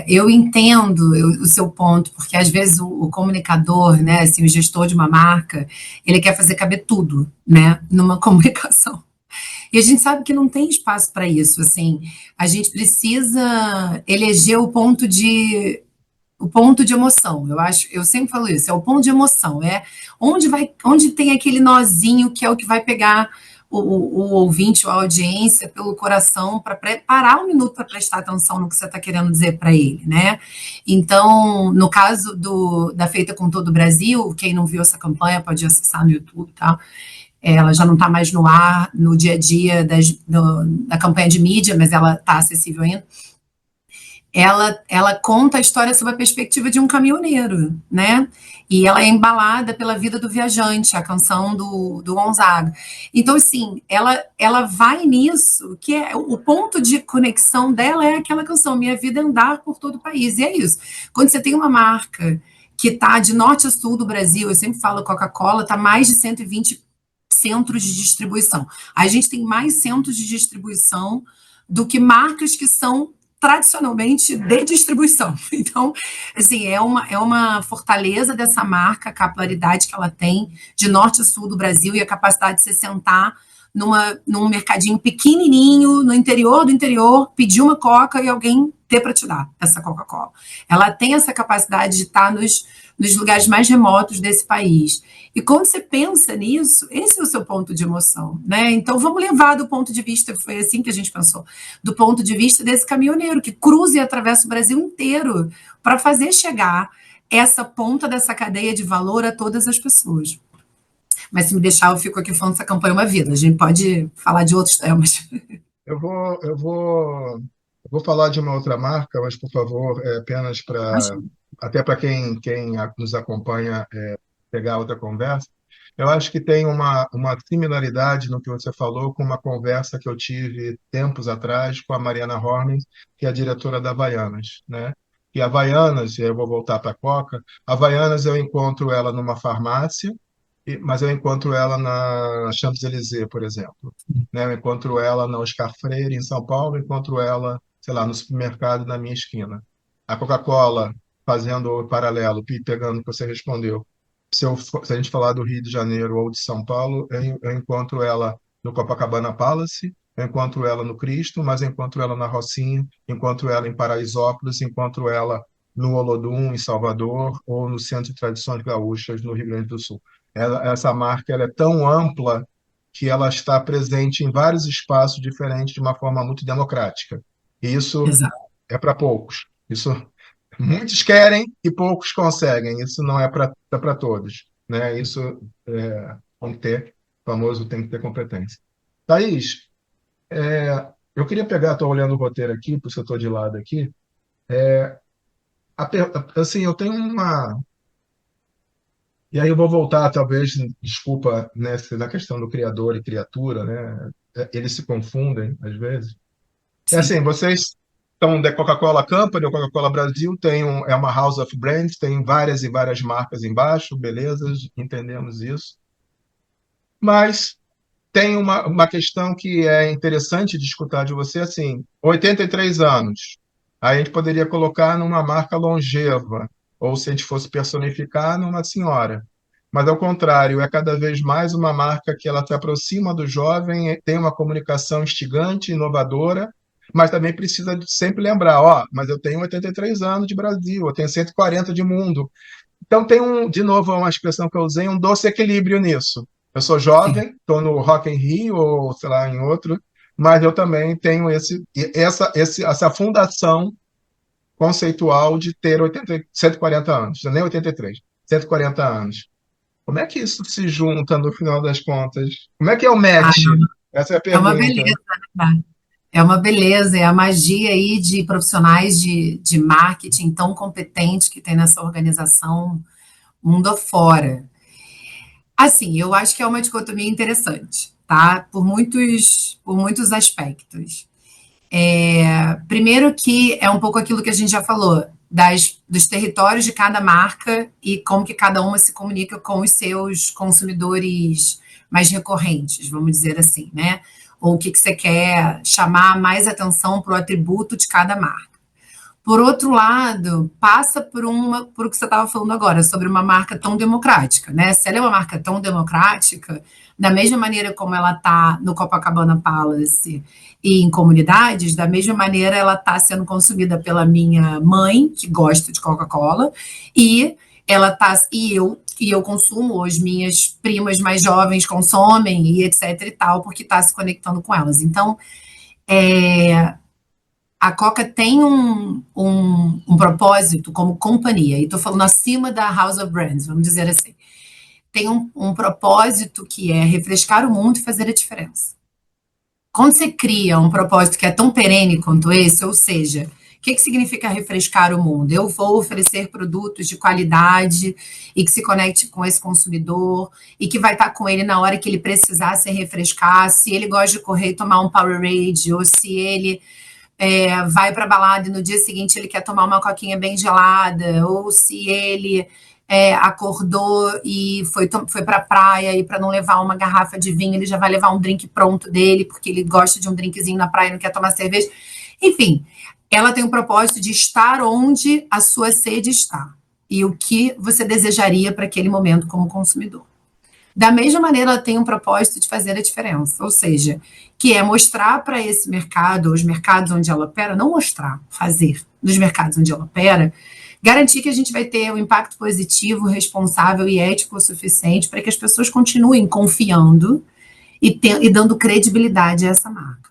Eu entendo o seu ponto, porque às vezes o comunicador, né, assim, o gestor de uma marca, ele quer fazer caber tudo, né, numa comunicação. E a gente sabe que não tem espaço para isso, assim. A gente precisa eleger o ponto de emoção. Eu acho, eu sempre falo isso, é o ponto de emoção, é onde tem aquele nozinho que é o que vai pegar o ouvinte ou a audiência pelo coração para parar um minuto para prestar atenção no que você está querendo dizer para ele, né? Então, no caso da Feita com Todo o Brasil, quem não viu essa campanha pode acessar no YouTube, tá? Ela já não está mais no ar, no dia a dia da campanha de mídia, mas ela está acessível ainda. Ela conta a história sob a perspectiva de um caminhoneiro, né? E ela é embalada pela vida do viajante, a canção do Gonzaga. Então, assim, ela vai nisso, que é o ponto de conexão dela é aquela canção, Minha Vida é Andar por Todo o País. E é isso. Quando você tem uma marca que está de norte a sul do Brasil, eu sempre falo Coca-Cola, está mais de 120 centros de distribuição. A gente tem mais centros de distribuição do que marcas que são tradicionalmente de distribuição. Então, assim, é uma fortaleza dessa marca, a capilaridade que ela tem de norte a sul do Brasil e a capacidade de se sentar num mercadinho pequenininho, no interior do interior, pedir uma coca e alguém ter para te dar essa Coca-Cola. Ela tem essa capacidade de estar nos lugares mais remotos desse país. E quando você pensa nisso, esse é o seu ponto de emoção, né? Então vamos levar do ponto de vista, foi assim que a gente pensou, do ponto de vista desse caminhoneiro que cruza e atravessa o Brasil inteiro para fazer chegar essa ponta dessa cadeia de valor a todas as pessoas. Mas se me deixar, eu fico aqui falando dessa campanha uma vida. A gente pode falar de outros temas. Eu vou falar de uma outra marca, mas por favor, é apenas para Imagina. até para quem nos acompanha pegar outra conversa. Eu acho que tem uma similaridade no que você falou com uma conversa que eu tive tempos atrás com a Mariana Horning, que é a diretora da Havaianas, né? E a Havaianas, e aí eu vou voltar para a Coca, a Havaianas eu encontro ela numa farmácia, mas eu encontro ela na Champs-Élysées, por exemplo. Né? Eu encontro ela na Oscar Freire, em São Paulo, eu encontro ela, sei lá, no supermercado na minha esquina. A Coca-Cola, fazendo o paralelo, pegando o que você respondeu, se a gente falar do Rio de Janeiro ou de São Paulo, eu encontro ela no Copacabana Palace, eu encontro ela no Cristo, mas eu encontro ela na Rocinha, encontro ela em Paraisópolis, encontro ela no Olodum, em Salvador, ou no Centro de Tradições Gaúchas, no Rio Grande do Sul. Essa marca ela é tão ampla que ela está presente em vários espaços diferentes de uma forma muito democrática. E isso Exato. é para poucos. Isso muitos querem e poucos conseguem. Isso não é para todos, né? Isso tem que ter, o famoso tem que ter competência. Thaís, eu queria pegar, estou olhando o roteiro aqui, porque eu estou de lado aqui. Assim, eu tenho uma. E aí eu vou voltar, talvez, desculpa, né, na questão do criador e criatura, né? Eles se confundem às vezes. É Sim. assim, vocês estão da Coca-Cola Company ou Coca-Cola Brasil, é uma House of Brands, tem várias e várias marcas embaixo, beleza, entendemos isso. Mas tem uma questão que é interessante de escutar de você, assim, 83 anos. Aí a gente poderia colocar numa marca longeva, ou se a gente fosse personificar, numa senhora. Mas, ao contrário, é cada vez mais uma marca que ela se aproxima do jovem, tem uma comunicação instigante, inovadora, mas também precisa de sempre lembrar, ó, mas eu tenho 83 anos de Brasil, eu tenho 140 de mundo. Então tem de novo, uma expressão que eu usei, um doce equilíbrio nisso. Eu sou Sim. jovem, estou no Rock in Rio ou sei lá em outro, mas eu também tenho essa fundação conceitual de ter 140 anos, não é nem 83, 140 anos. Como é que isso se junta no final das contas? Como é que é o Ah, match? Essa é a é uma pergunta. beleza, né? É uma beleza, é a magia aí de profissionais de marketing tão competentes que tem nessa organização mundo afora. Assim, eu acho que é uma dicotomia interessante, tá? Por muitos aspectos. Primeiro que é um pouco aquilo que a gente já falou, dos territórios de cada marca e como que cada uma se comunica com os seus consumidores mais recorrentes, vamos dizer assim, né? Ou o que você quer chamar mais atenção para o atributo de cada marca. Por outro lado, passa por o que você estava falando agora, sobre uma marca tão democrática, né? Se ela é uma marca tão democrática, da mesma maneira como ela está no Copacabana Palace e em comunidades, da mesma maneira ela está sendo consumida pela minha mãe, que gosta de Coca-Cola, e eu consumo, as minhas primas mais jovens consomem, e etc e tal, porque está se conectando com elas. Então, a Coca tem um propósito como companhia, e estou falando acima da House of Brands, vamos dizer assim. Tem um propósito que é refrescar o mundo e fazer a diferença. Quando você cria um propósito que é tão perene quanto esse, ou seja, o que significa refrescar o mundo? Eu vou oferecer produtos de qualidade e que se conecte com esse consumidor e que vai estar com ele na hora que ele precisar se refrescar, se ele gosta de correr e tomar um Powerade, ou se ele vai para a balada e no dia seguinte ele quer tomar uma coquinha bem gelada, ou se ele acordou e foi para a praia e para não levar uma garrafa de vinho, ele já vai levar um drink pronto dele, porque ele gosta de um drinkzinho na praia e não quer tomar cerveja. Enfim, ela tem o propósito de estar onde a sua sede está e o que você desejaria para aquele momento como consumidor. Da mesma maneira, ela tem um propósito de fazer a diferença, ou seja, que é mostrar para esse mercado, os mercados onde ela opera, não mostrar, fazer nos mercados onde ela opera, garantir que a gente vai ter um impacto positivo, responsável e ético o suficiente para que as pessoas continuem confiando e dando credibilidade a essa marca.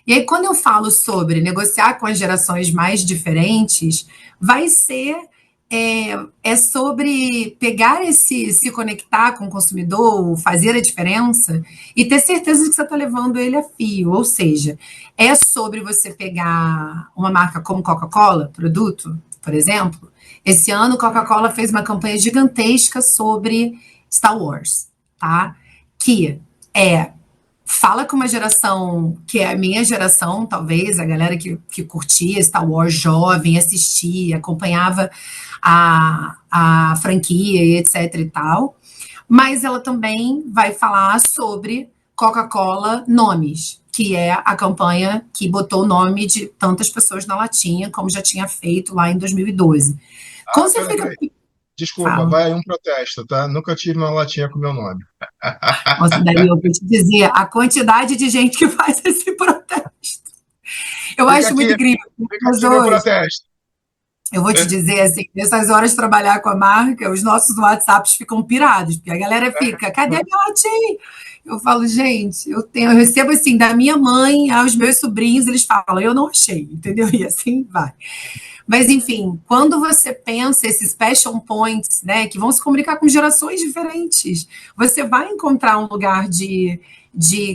E aí, quando eu falo sobre negociar com as gerações mais diferentes, vai ser sobre pegar se conectar com o consumidor, fazer a diferença e ter certeza de que você está levando ele a fio. Ou seja, é sobre você pegar uma marca como Coca-Cola, produto, por exemplo. Esse ano, Coca-Cola fez uma campanha gigantesca sobre Star Wars, tá? Que fala com uma geração que é a minha geração, talvez, a galera que curtia Star Wars jovem, assistia, acompanhava a franquia e etc e tal, mas ela também vai falar sobre Coca-Cola Nomes, que é a campanha que botou o nome de tantas pessoas na latinha, como já tinha feito lá em 2012. Quando Ah, você fica... peraí. Desculpa, Fala. vai aí um protesto, tá? Nunca tive uma latinha com meu nome. Nossa, daí eu vou te dizer a quantidade de gente que faz esse protesto. Eu Fica acho muito aqui, incrível. fica Mas aqui meu hoje, protesto. eu vou te dizer assim, nessas horas de trabalhar com a marca, os nossos WhatsApps ficam pirados, porque a galera fica, cadê a minha latinha? Eu falo, gente, eu recebo assim, da minha mãe aos meus sobrinhos, eles falam, eu não achei, entendeu? E assim vai. Mas, enfim, quando você pensa esses passion points, né, que vão se comunicar com gerações diferentes, você vai encontrar um lugar de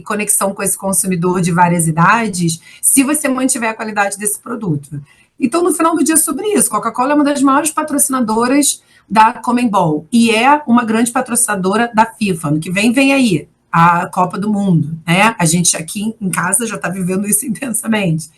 conexão com esse consumidor de várias idades, se você mantiver a qualidade desse produto. Então, no final do dia, é sobre isso. Coca-Cola é uma das maiores patrocinadoras da Conmebol e é uma grande patrocinadora da FIFA. No que vem aí a Copa do Mundo, né? A gente aqui em casa já está vivendo isso intensamente.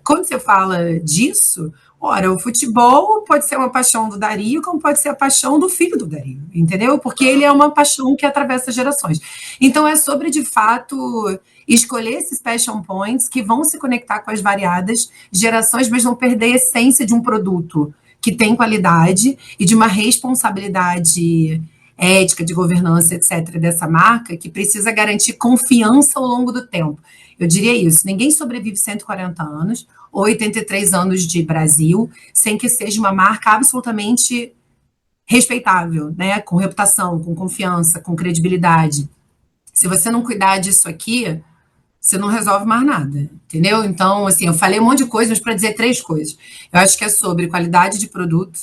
Quando você fala disso, ora, o futebol pode ser uma paixão do Dario, como pode ser a paixão do filho do Dario, entendeu? Porque ele é uma paixão que atravessa gerações. Então, é sobre, de fato, escolher esses passion points que vão se conectar com as variadas gerações, mas não perder a essência de um produto que tem qualidade e de uma responsabilidade ética, de governança, etc., dessa marca, que precisa garantir confiança ao longo do tempo. Eu diria isso, ninguém sobrevive 140 anos ou 83 anos de Brasil sem que seja uma marca absolutamente respeitável, né? Com reputação, com confiança, com credibilidade. Se você não cuidar disso aqui, você não resolve mais nada, entendeu? Então, assim, eu falei um monte de coisas, mas para dizer 3 coisas. Eu acho que é sobre qualidade de produto,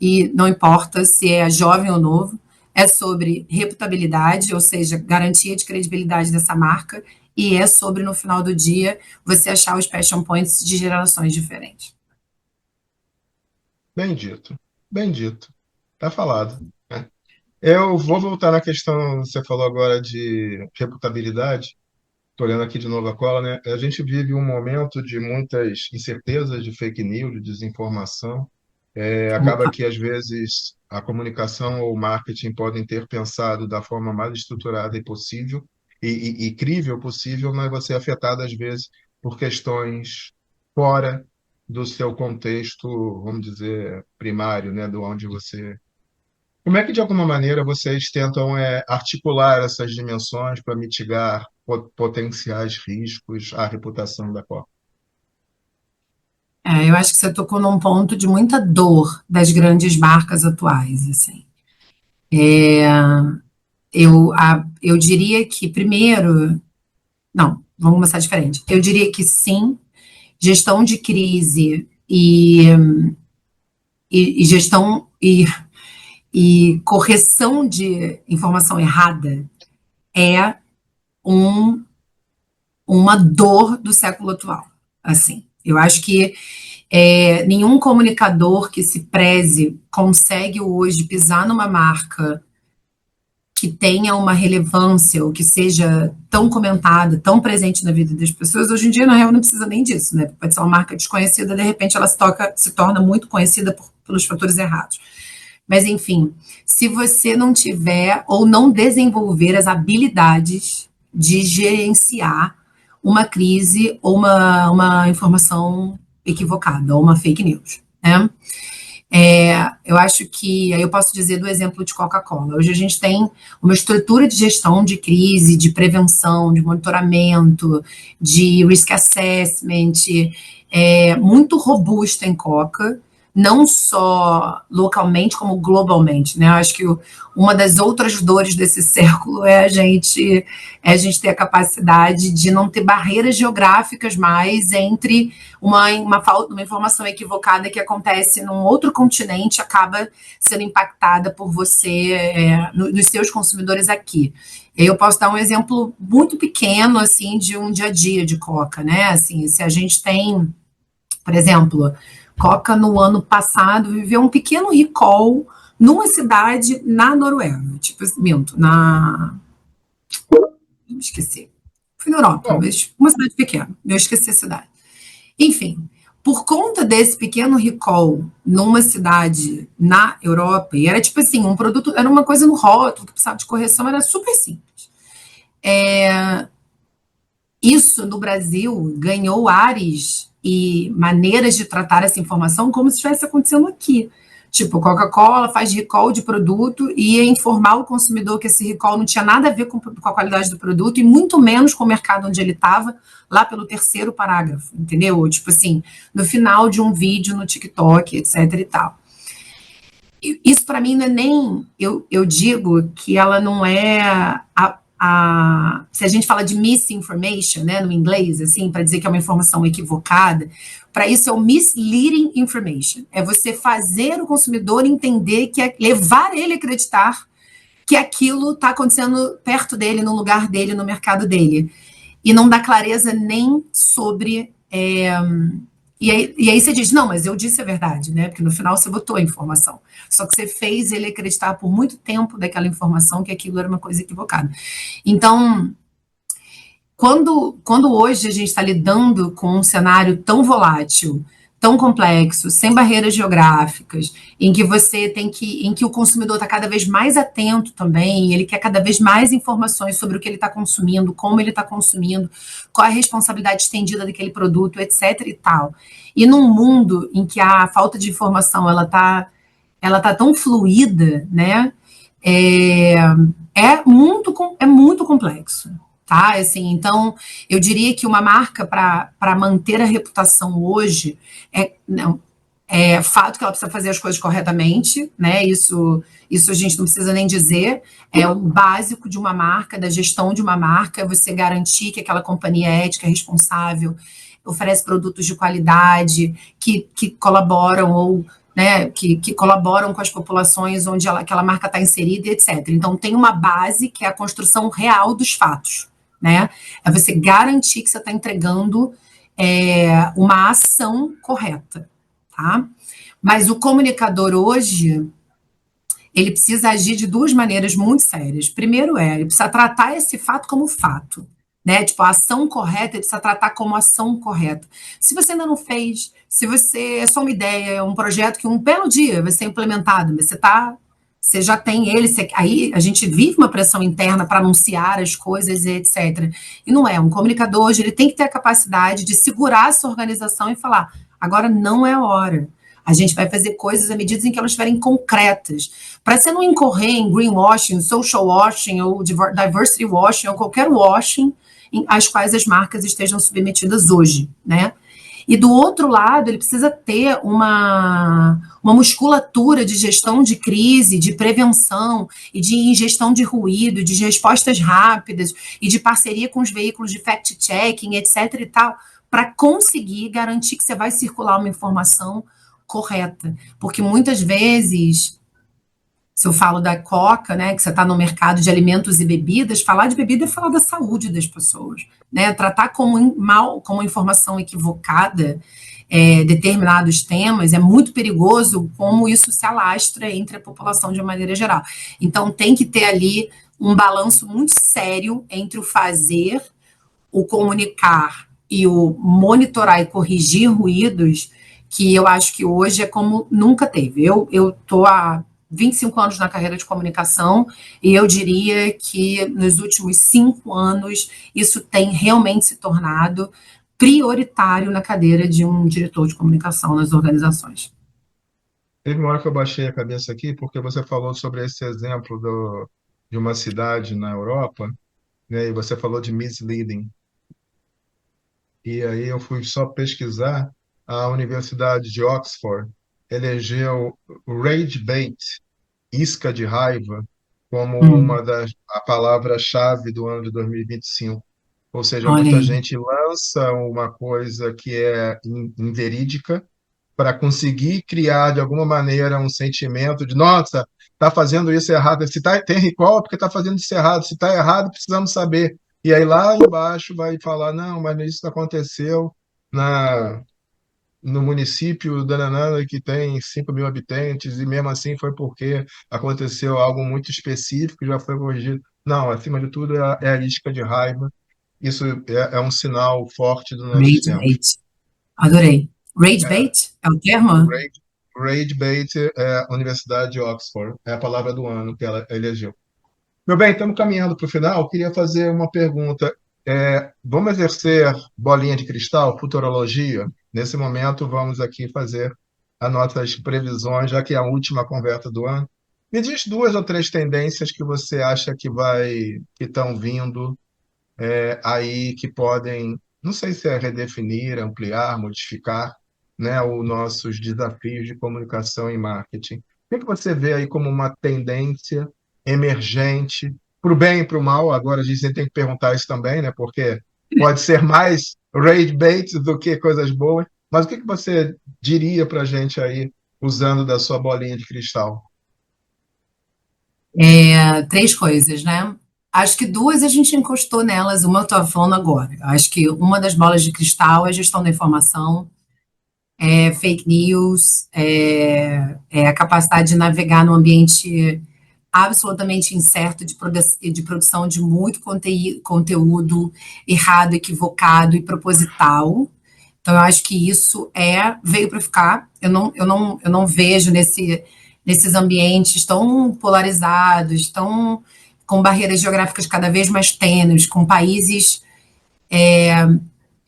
e não importa se é jovem ou novo, é sobre reputabilidade, ou seja, garantia de credibilidade dessa marca, e é sobre, no final do dia, você achar os passion points de gerações diferentes. Bem dito, bem dito. Tá falado, né? Eu vou voltar na questão, você falou agora de reputabilidade. Estou olhando aqui de novo a cola, né? A gente vive um momento de muitas incertezas, de fake news, de desinformação. Acaba que, às vezes, a comunicação ou o marketing podem ter pensado da forma mais estruturada e possível e crível possível, mas você é afetado, às vezes, por questões fora do seu contexto, vamos dizer, primário, né? Do onde você... Como é que, de alguma maneira, vocês tentam articular essas dimensões para mitigar potenciais riscos à reputação da Copa? Eu acho que você tocou num ponto de muita dor das grandes marcas atuais, assim. Eu diria que, primeiro, não, vamos começar diferente. Eu diria que sim, gestão de crise e gestão e correção de informação errada é um, uma dor do século atual. Assim, eu acho que nenhum comunicador que se preze consegue hoje pisar numa marca que tenha uma relevância ou que seja tão comentada, tão presente na vida das pessoas. Hoje em dia, na real, não precisa nem disso, né? Pode ser uma marca desconhecida, de repente ela se torna muito conhecida pelos fatores errados. Mas, enfim, se você não tiver ou não desenvolver as habilidades de gerenciar uma crise ou uma informação equivocada, ou uma fake news, né? Eu acho que, aí eu posso dizer do exemplo de Coca-Cola. Hoje a gente tem uma estrutura de gestão de crise, de prevenção, de monitoramento, de risk assessment, muito robusta em Coca, não só localmente, como globalmente, né? Eu acho que uma das outras dores desse século é a gente ter a capacidade de não ter barreiras geográficas mais entre uma informação equivocada que acontece num outro continente acaba sendo impactada por você, nos seus consumidores aqui. Eu posso dar um exemplo muito pequeno, assim, de um dia a dia de Coca, né? Assim, se a gente tem, por exemplo, Coca, no ano passado, viveu um pequeno recall numa cidade na Noruega. Tipo, minto, esqueci. Fui na Europa, Bom, mas uma cidade pequena. Eu esqueci a cidade. Enfim, por conta desse pequeno recall numa cidade na Europa, e era tipo assim, um produto, era uma coisa no rótulo que precisava de correção, era super simples. Isso no Brasil ganhou ares e maneiras de tratar essa informação como se estivesse acontecendo aqui. Tipo, Coca-Cola faz recall de produto e ia informar o consumidor que esse recall não tinha nada a ver com a qualidade do produto e muito menos com o mercado onde ele estava, lá pelo 3º parágrafo, entendeu? Tipo assim, no final de um vídeo no TikTok, etc e tal. Isso para mim não é nem... Eu digo que ela não é... se a gente fala de misinformation, né, no inglês, assim, para dizer que é uma informação equivocada, para isso é o misleading information. É você fazer o consumidor entender levar ele a acreditar que aquilo está acontecendo perto dele, no lugar dele, no mercado dele. E não dá clareza nem sobre... E aí você diz, não, mas eu disse a verdade, né? Porque no final você botou a informação. Só que você fez ele acreditar por muito tempo daquela informação que aquilo era uma coisa equivocada. Então, quando hoje a gente está lidando com um cenário tão volátil, tão complexo, sem barreiras geográficas, em que o consumidor está cada vez mais atento também, ele quer cada vez mais informações sobre o que ele está consumindo, como ele está consumindo, qual a responsabilidade estendida daquele produto, etc. e tal. E num mundo em que a falta de informação ela tá tão fluida, né? é, é muito complexo, tá? Assim, então, eu diria que uma marca para manter a reputação hoje não, é fato que ela precisa fazer as coisas corretamente, né? Isso a gente não precisa nem dizer. É o básico de uma marca, da gestão de uma marca, é você garantir que aquela companhia é ética, responsável, oferece produtos de qualidade, que colaboram ou né, que colaboram com as populações onde aquela marca está inserida, etc. Então, tem uma base que é a construção real dos fatos, né? É você garantir que você está entregando uma ação correta, tá? Mas o comunicador hoje, ele precisa agir de duas maneiras muito sérias. Primeiro ele precisa tratar esse fato como fato, né? Tipo, a ação correta, ele precisa tratar como ação correta. Se você ainda não fez, se você é só uma ideia, é um projeto que um belo dia vai ser implementado, mas você já tem ele, aí a gente vive uma pressão interna para anunciar as coisas, etc. E não é, um comunicador hoje, ele tem que ter a capacidade de segurar essa organização e falar, agora não é a hora. A gente vai fazer coisas à medida em que elas estiverem concretas. Para você não incorrer em greenwashing, social washing, ou diversity washing, ou qualquer washing às quais as marcas estejam submetidas hoje, né? E do outro lado, ele precisa ter uma musculatura de gestão de crise, de prevenção e de ingestão de ruído, de respostas rápidas e de parceria com os veículos de fact-checking, etc. e tal, para conseguir garantir que você vai circular uma informação correta. Porque muitas vezes, se eu falo da Coca, né, que você está no mercado de alimentos e bebidas, falar de bebida é falar da saúde das pessoas, né? Tratar como informação equivocada determinados temas é muito perigoso, como isso se alastra entre a população de uma maneira geral. Então, tem que ter ali um balanço muito sério entre o fazer, o comunicar e o monitorar e corrigir ruídos, que eu acho que hoje é como nunca teve. Eu estou há 25 anos na carreira de comunicação e eu diria que nos últimos 5 anos isso tem realmente se tornado prioritário na cadeira de um diretor de comunicação nas organizações. Teve uma hora que eu baixei a cabeça aqui, porque você falou sobre esse exemplo de uma cidade na Europa, né, e você falou de misleading. E aí eu fui só pesquisar, a Universidade de Oxford elegeu rage bait, isca de raiva, como uma a palavra-chave do ano de 2025. Ou seja, Olha muita aí. gente lança uma coisa que é inverídica para conseguir criar de alguma maneira um sentimento de, nossa, está fazendo isso errado. Se tem recall, é porque está fazendo isso errado. Se está errado, precisamos saber. E aí lá embaixo vai falar, não, mas isso aconteceu na, no município da Nanana, que tem 5 mil habitantes, e mesmo assim foi porque aconteceu algo muito específico, já foi corrigido. Não, acima de tudo é a isca de raiva. Isso é um sinal forte dos nossos Rage tempos. bait. Adorei. Rage bait é o termo? Rage, Rage Bait é a Universidade de Oxford, é a palavra do ano que ela elegeu. Meu bem, estamos caminhando para o final. Queria fazer uma pergunta. Vamos exercer bolinha de cristal, futurologia? Nesse momento, vamos aqui fazer as nossas previsões, já que é a última conversa do ano. Me diz 2 ou 3 tendências que você acha que estão vindo aí, que podem, não sei se é redefinir, ampliar, modificar, né, os nossos desafios de comunicação e marketing. O que você vê aí como uma tendência emergente, para o bem e para o mal? Agora a gente tem que perguntar isso também, né, porque pode ser mais rage bait do que coisas boas, mas o que você diria para a gente aí, usando da sua bolinha de cristal? 3 coisas, né? Acho que 2 a gente encostou nelas, uma eu estou falando agora. Acho que uma das bolas de cristal é a gestão da informação, fake news, a capacidade de navegar num ambiente absolutamente incerto de produção de muito conteúdo errado, equivocado e proposital. Então, eu acho que isso veio para ficar. Eu não vejo nesses ambientes tão polarizados, tão com barreiras geográficas cada vez mais tênues, com países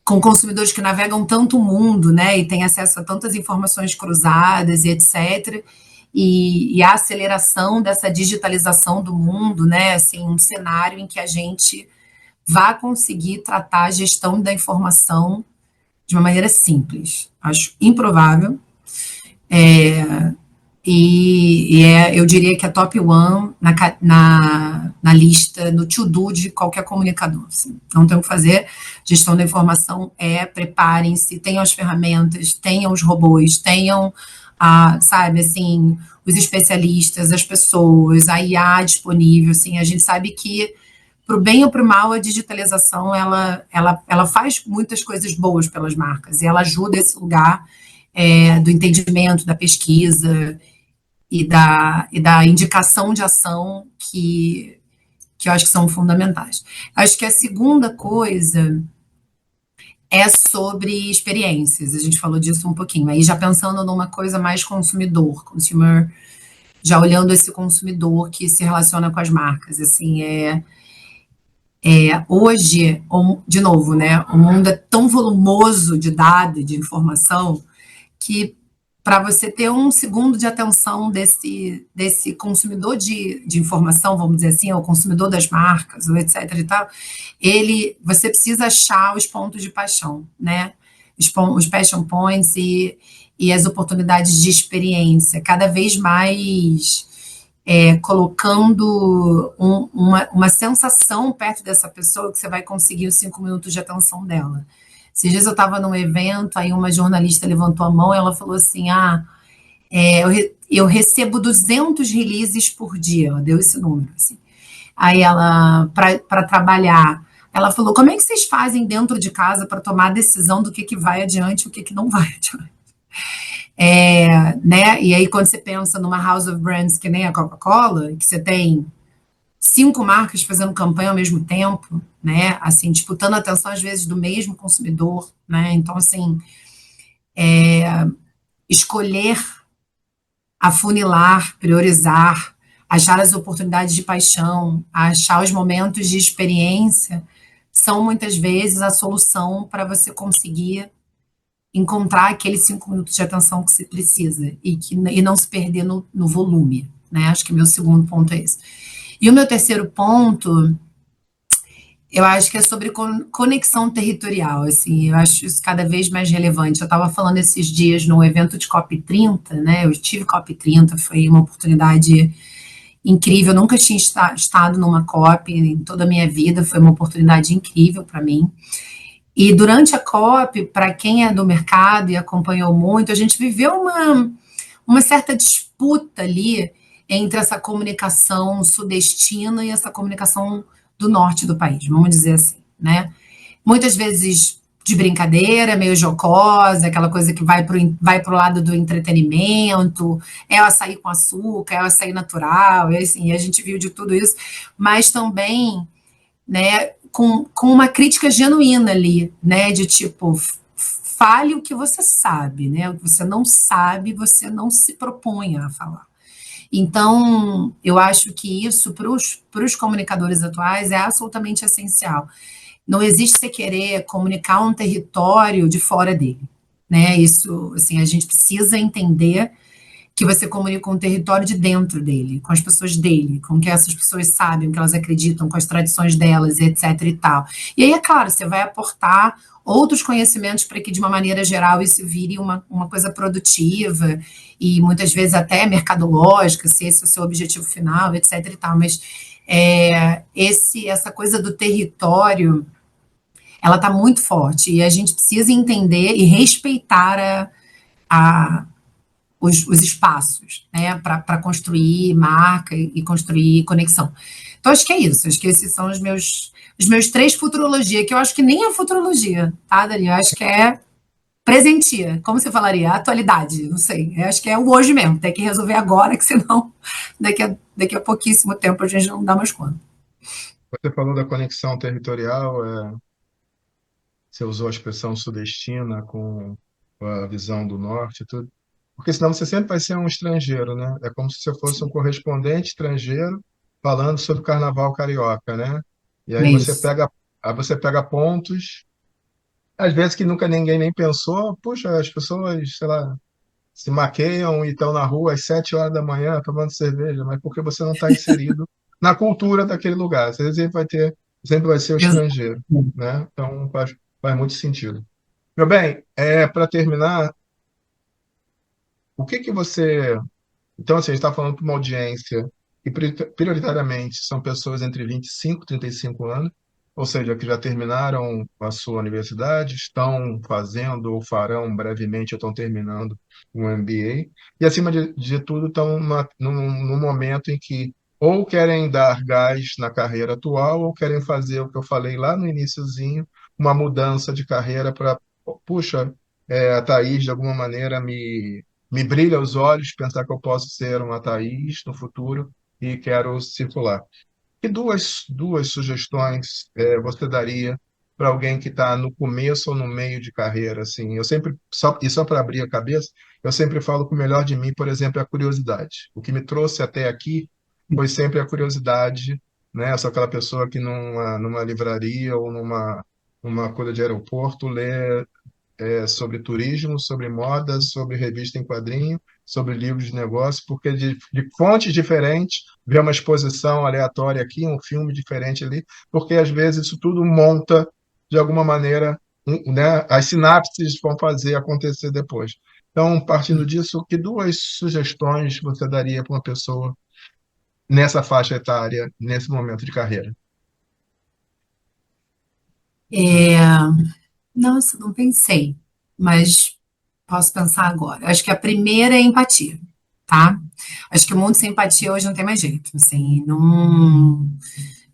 com consumidores que navegam tanto o mundo, né, e têm acesso a tantas informações cruzadas e etc. e a aceleração dessa digitalização do mundo, né? Assim, um cenário em que a gente vá conseguir tratar a gestão da informação de uma maneira simples. Acho improvável. Eu diria que é top one na lista, no to-do de qualquer comunicador. Assim. Não tem o que fazer. Gestão da informação preparem-se, tenham as ferramentas, tenham os robôs, tenham, sabe, assim, os especialistas, as pessoas, a IA disponível. Assim, a gente sabe que, para o bem ou para o mal, a digitalização ela faz muitas coisas boas pelas marcas e ela ajuda esse lugar do entendimento, da pesquisa e da indicação de ação que eu acho que são fundamentais. Acho que a segunda coisa é sobre experiências. A gente falou disso um pouquinho. Aí já pensando numa coisa mais consumidor, consumer, já olhando esse consumidor que se relaciona com as marcas. Assim, hoje, de novo, né, o mundo é tão volumoso de dados, de informação, que para você ter um segundo de atenção desse consumidor de informação, vamos dizer assim, ou consumidor das marcas, ou etc e tal, você precisa achar os pontos de paixão, né? Os passion points e as oportunidades de experiência, cada vez mais colocando uma sensação perto dessa pessoa que você vai conseguir os 5 minutos de atenção dela. Esses dias eu estava num evento, aí uma jornalista levantou a mão e ela falou assim, eu recebo 200 releases por dia, ela deu esse número, assim. Aí ela, para trabalhar, ela falou, como é que vocês fazem dentro de casa para tomar a decisão do que vai adiante e o que não vai adiante? Né? E aí, quando você pensa numa house of brands que nem a Coca-Cola, que você tem 5 marcas fazendo campanha ao mesmo tempo, né? Assim, disputando a atenção, às vezes, do mesmo consumidor, né? Então, assim, escolher, afunilar, priorizar, achar as oportunidades de paixão, achar os momentos de experiência, são muitas vezes a solução para você conseguir encontrar aqueles 5 minutos de atenção que você precisa e não se perder no volume, né? Acho que meu segundo ponto é esse. E o meu terceiro ponto, eu acho que é sobre conexão territorial, assim, eu acho isso cada vez mais relevante. Eu estava falando esses dias no evento de COP30, né? Eu tive COP30, foi uma oportunidade incrível. Eu nunca tinha estado numa COP em toda a minha vida, foi uma oportunidade incrível para mim. E durante a COP, para quem é do mercado e acompanhou muito, a gente viveu uma certa disputa ali entre essa comunicação sudestina e essa comunicação do norte do país, vamos dizer assim, né? Muitas vezes de brincadeira, meio jocosa, aquela coisa que vai pro lado do entretenimento, é o açaí com açúcar, é o açaí natural, assim, a gente viu de tudo isso, mas também, né, com uma crítica genuína ali, né, de tipo, fale o que você sabe, né, o que você não sabe, você não se propõe a falar. Então, eu acho que isso, para os comunicadores atuais, é absolutamente essencial. Não existe você querer comunicar um território de fora dele, né? Isso, assim, a gente precisa entender que você comunica com o território de dentro dele, com as pessoas dele, com o que essas pessoas sabem, o que elas acreditam, com as tradições delas, etc e tal. E aí, é claro, você vai aportar outros conhecimentos para que, de uma maneira geral, isso vire uma coisa produtiva e muitas vezes até mercadológica, se esse é o seu objetivo final, etc e tal. Mas essa coisa do território, ela está muito forte e a gente precisa entender e respeitar os espaços, né, para construir marca e construir conexão. Então, acho que é isso. Acho que esses são os meus 3 futurologia, que eu acho que nem é futurologia, tá, Dani? Eu acho que é presentia. Como você falaria? Atualidade, não sei. Eu acho que é o hoje mesmo. Tem que resolver agora, que senão daqui a pouquíssimo tempo a gente não dá mais conta. Você falou da conexão territorial, você usou a expressão sudestina com a visão do norte e tudo, porque senão você sempre vai ser um estrangeiro, né? É como se você fosse um correspondente estrangeiro falando sobre o carnaval carioca, né? E É isso. aí você pega pontos, às vezes que nunca ninguém nem pensou, puxa, as pessoas, sei lá, se maqueiam e estão na rua às 7 horas da manhã tomando cerveja, mas porque você não está inserido na cultura daquele lugar. Você sempre vai ser o Exato. estrangeiro, né? Então faz muito sentido. Meu bem, para terminar, o que que você então, assim, a gente está falando para uma audiência que prioritariamente são pessoas entre 25 e 35 anos, ou seja, que já terminaram a sua universidade, estão fazendo ou farão brevemente, ou estão terminando um MBA, e acima de tudo estão num momento em que ou querem dar gás na carreira atual, ou querem fazer o que eu falei lá no iniciozinho, uma mudança de carreira para, puxa, a Thaís de alguma maneira me brilha os olhos pensar que eu posso ser uma Thaís no futuro e quero circular. Que duas sugestões você daria para alguém que está no começo ou no meio de carreira? Assim, eu sempre, só para abrir a cabeça, eu sempre falo que o melhor de mim, por exemplo, é a curiosidade. O que me trouxe até aqui foi sempre a curiosidade, né? Eu sou aquela pessoa que numa livraria ou numa coisa de aeroporto lê sobre turismo, sobre moda, sobre revista em quadrinho, sobre livros de negócio, porque de fontes diferentes, vê uma exposição aleatória aqui, um filme diferente ali, porque às vezes isso tudo monta, de alguma maneira, né, as sinapses vão fazer acontecer depois. Então, partindo disso, que duas sugestões você daria para uma pessoa nessa faixa etária, nesse momento de carreira? É, nossa, não pensei, mas posso pensar agora. Acho que a primeira é empatia, tá? Acho que o mundo sem empatia hoje não tem mais jeito, assim, não,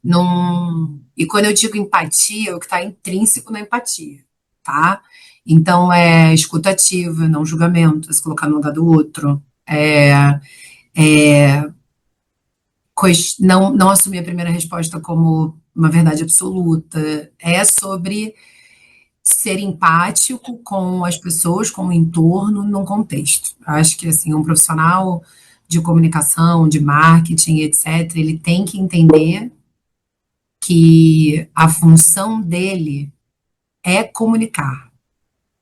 não... E quando eu digo empatia, é o que está intrínseco na empatia, tá? Então, é escuta ativa, não julgamento, é se colocar no lugar do outro, é não assumir a primeira resposta como uma verdade absoluta, é sobre ser empático com as pessoas, com o entorno, num contexto. Acho que assim, um profissional de comunicação, de marketing, etc., ele tem que entender que a função dele é comunicar.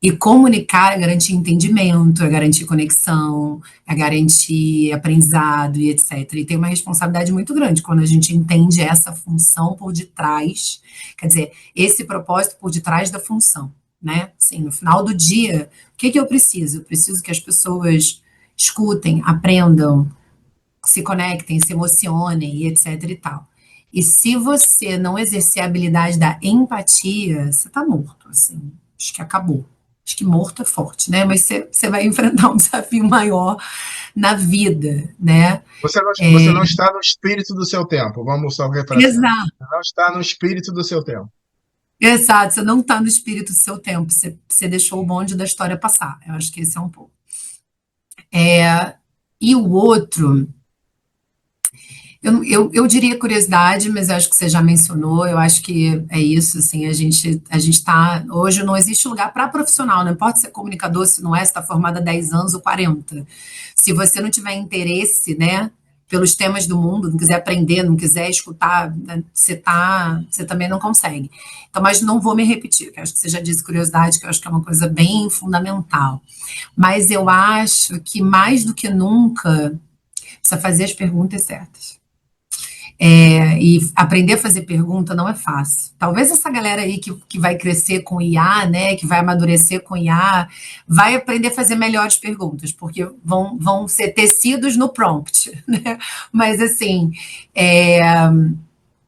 E comunicar é garantir entendimento, é garantir conexão, é garantir aprendizado e etc. E tem uma responsabilidade muito grande quando a gente entende essa função por detrás, quer dizer, esse propósito por detrás da função, né? Assim, no final do dia, o que que eu preciso? Eu preciso que as pessoas escutem, aprendam, se conectem, se emocionem e etc e tal. E se você não exercer a habilidade da empatia, você tá morto, assim. Acho que acabou. Acho que morto é forte, né? Mas você vai enfrentar um desafio maior na vida, né? Você não está no espírito do seu tempo, vamos só refrasear. Exato, Você não está no espírito do seu tempo. exato. Você não está no espírito do seu tempo. Você deixou o bonde da história passar. Eu acho que esse é um pouco. E o outro, eu diria curiosidade, mas eu acho que você já mencionou, eu acho que é isso, assim, a gente está, hoje não existe lugar para profissional, não importa se é comunicador, se não é, se está formado há 10 anos ou 40. Se você não tiver interesse, né, pelos temas do mundo, não quiser aprender, não quiser escutar, né, você também não consegue. Então, mas não vou me repetir, que eu acho que você já disse curiosidade, que eu acho que é uma coisa bem fundamental. Mas eu acho que mais do que nunca, precisa fazer as perguntas certas. E aprender a fazer pergunta não é fácil. Talvez essa galera aí que vai crescer com IA, né, que vai amadurecer com IA, vai aprender a fazer melhores perguntas, porque vão ser tecidos no prompt, né? Mas assim, é,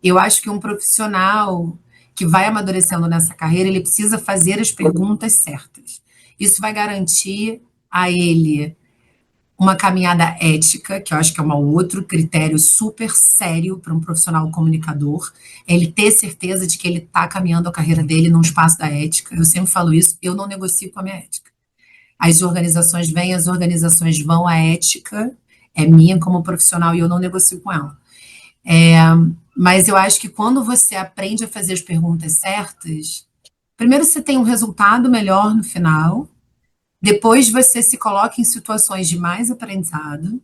eu acho que um profissional que vai amadurecendo nessa carreira, ele precisa fazer as perguntas certas. Isso vai garantir a ele uma caminhada ética, que eu acho que é um outro critério super sério para um profissional comunicador, é ele ter certeza de que ele está caminhando a carreira dele num espaço da ética. Eu sempre falo isso, eu não negocio com a minha ética. As organizações vêm, as organizações vão, a ética é minha como profissional e eu não negocio com ela. Mas eu acho que quando você aprende a fazer as perguntas certas, primeiro você tem um resultado melhor no final, depois você se coloca em situações de mais aprendizado,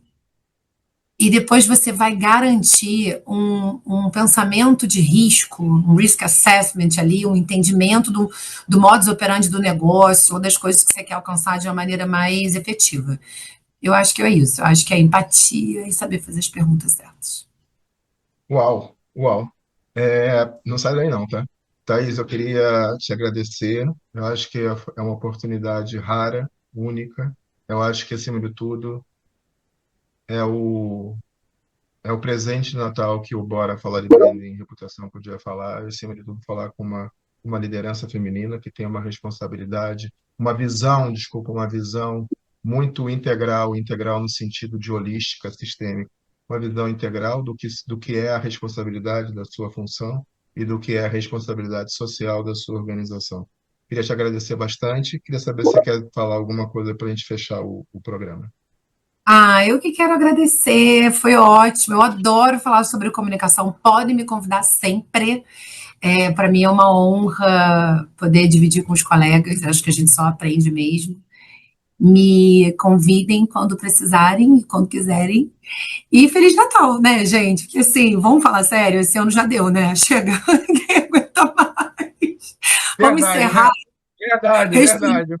e depois você vai garantir um pensamento de risco, um risk assessment ali, um entendimento do modus operandi do negócio ou das coisas que você quer alcançar de uma maneira mais efetiva. Eu acho que é isso. Eu acho que é empatia e saber fazer as perguntas certas. Uau, uau. Não sai daí não, tá? Thaís, eu queria te agradecer. Eu acho que é uma oportunidade rara, única. Eu acho que, acima de tudo, é o, é o presente de Natal que o Bora Falar de Branding e Reputação podia falar. E, acima de tudo, falar com uma liderança feminina que tem uma responsabilidade, uma visão, desculpa, uma visão muito integral, integral no sentido de holística, sistêmica, uma visão integral do que é a responsabilidade da sua função e do que é a responsabilidade social da sua organização. Queria te agradecer bastante. Queria saber se você quer falar alguma coisa para a gente fechar o programa. Ah, eu que quero agradecer, foi ótimo. Eu adoro falar sobre comunicação. Podem me convidar sempre. Para mim é uma honra poder dividir com os colegas. Acho que a gente só aprende mesmo. Me convidem quando precisarem e quando quiserem. E Feliz Natal, né, gente? Porque assim, vamos falar sério, esse ano já deu, né? Chega, ninguém aguenta mais. Vamos Verdade, encerrar. verdade, verdade.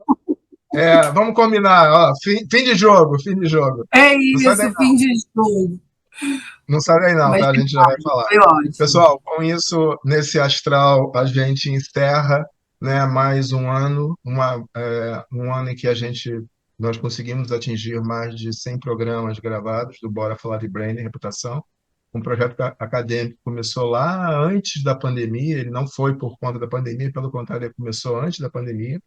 Vamos combinar, ó, fim de jogo, fim de jogo. É Não sai daí isso, fim não, de jogo. não sai daí não, Mas tá? A gente já vai falar. foi ótimo. Pessoal, com isso, nesse astral, a gente encerra, né, mais um ano, um ano em que nós conseguimos atingir mais de 100 programas gravados do Bora Falar de Branding e Reputação. Um projeto acadêmico que começou lá antes da pandemia, ele não foi por conta da pandemia, pelo contrário, ele começou antes da pandemia,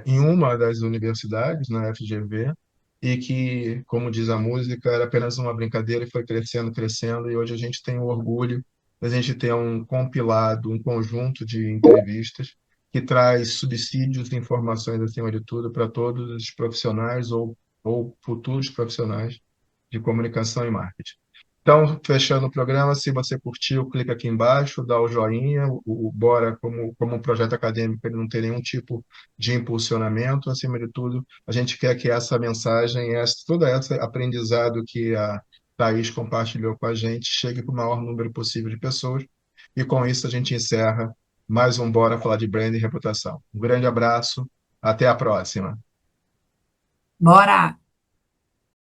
em uma das universidades, na FGV, e que, como diz a música, era apenas uma brincadeira e foi crescendo, crescendo, e hoje a gente tem o orgulho da gente ter um compilado, um conjunto de entrevistas que traz subsídios e informações, acima de tudo, para todos os profissionais ou futuros profissionais de comunicação e marketing. Então, fechando o programa, se você curtiu, clica aqui embaixo, dá o joinha. O Bora, como um projeto acadêmico, ele não tem nenhum tipo de impulsionamento. Acima de tudo, a gente quer que essa mensagem, todo esse aprendizado que a Thaís compartilhou com a gente, chegue para o maior número possível de pessoas. E com isso, a gente encerra mais um Bora Falar de Brand e Reputação. Um grande abraço, até a próxima. Bora!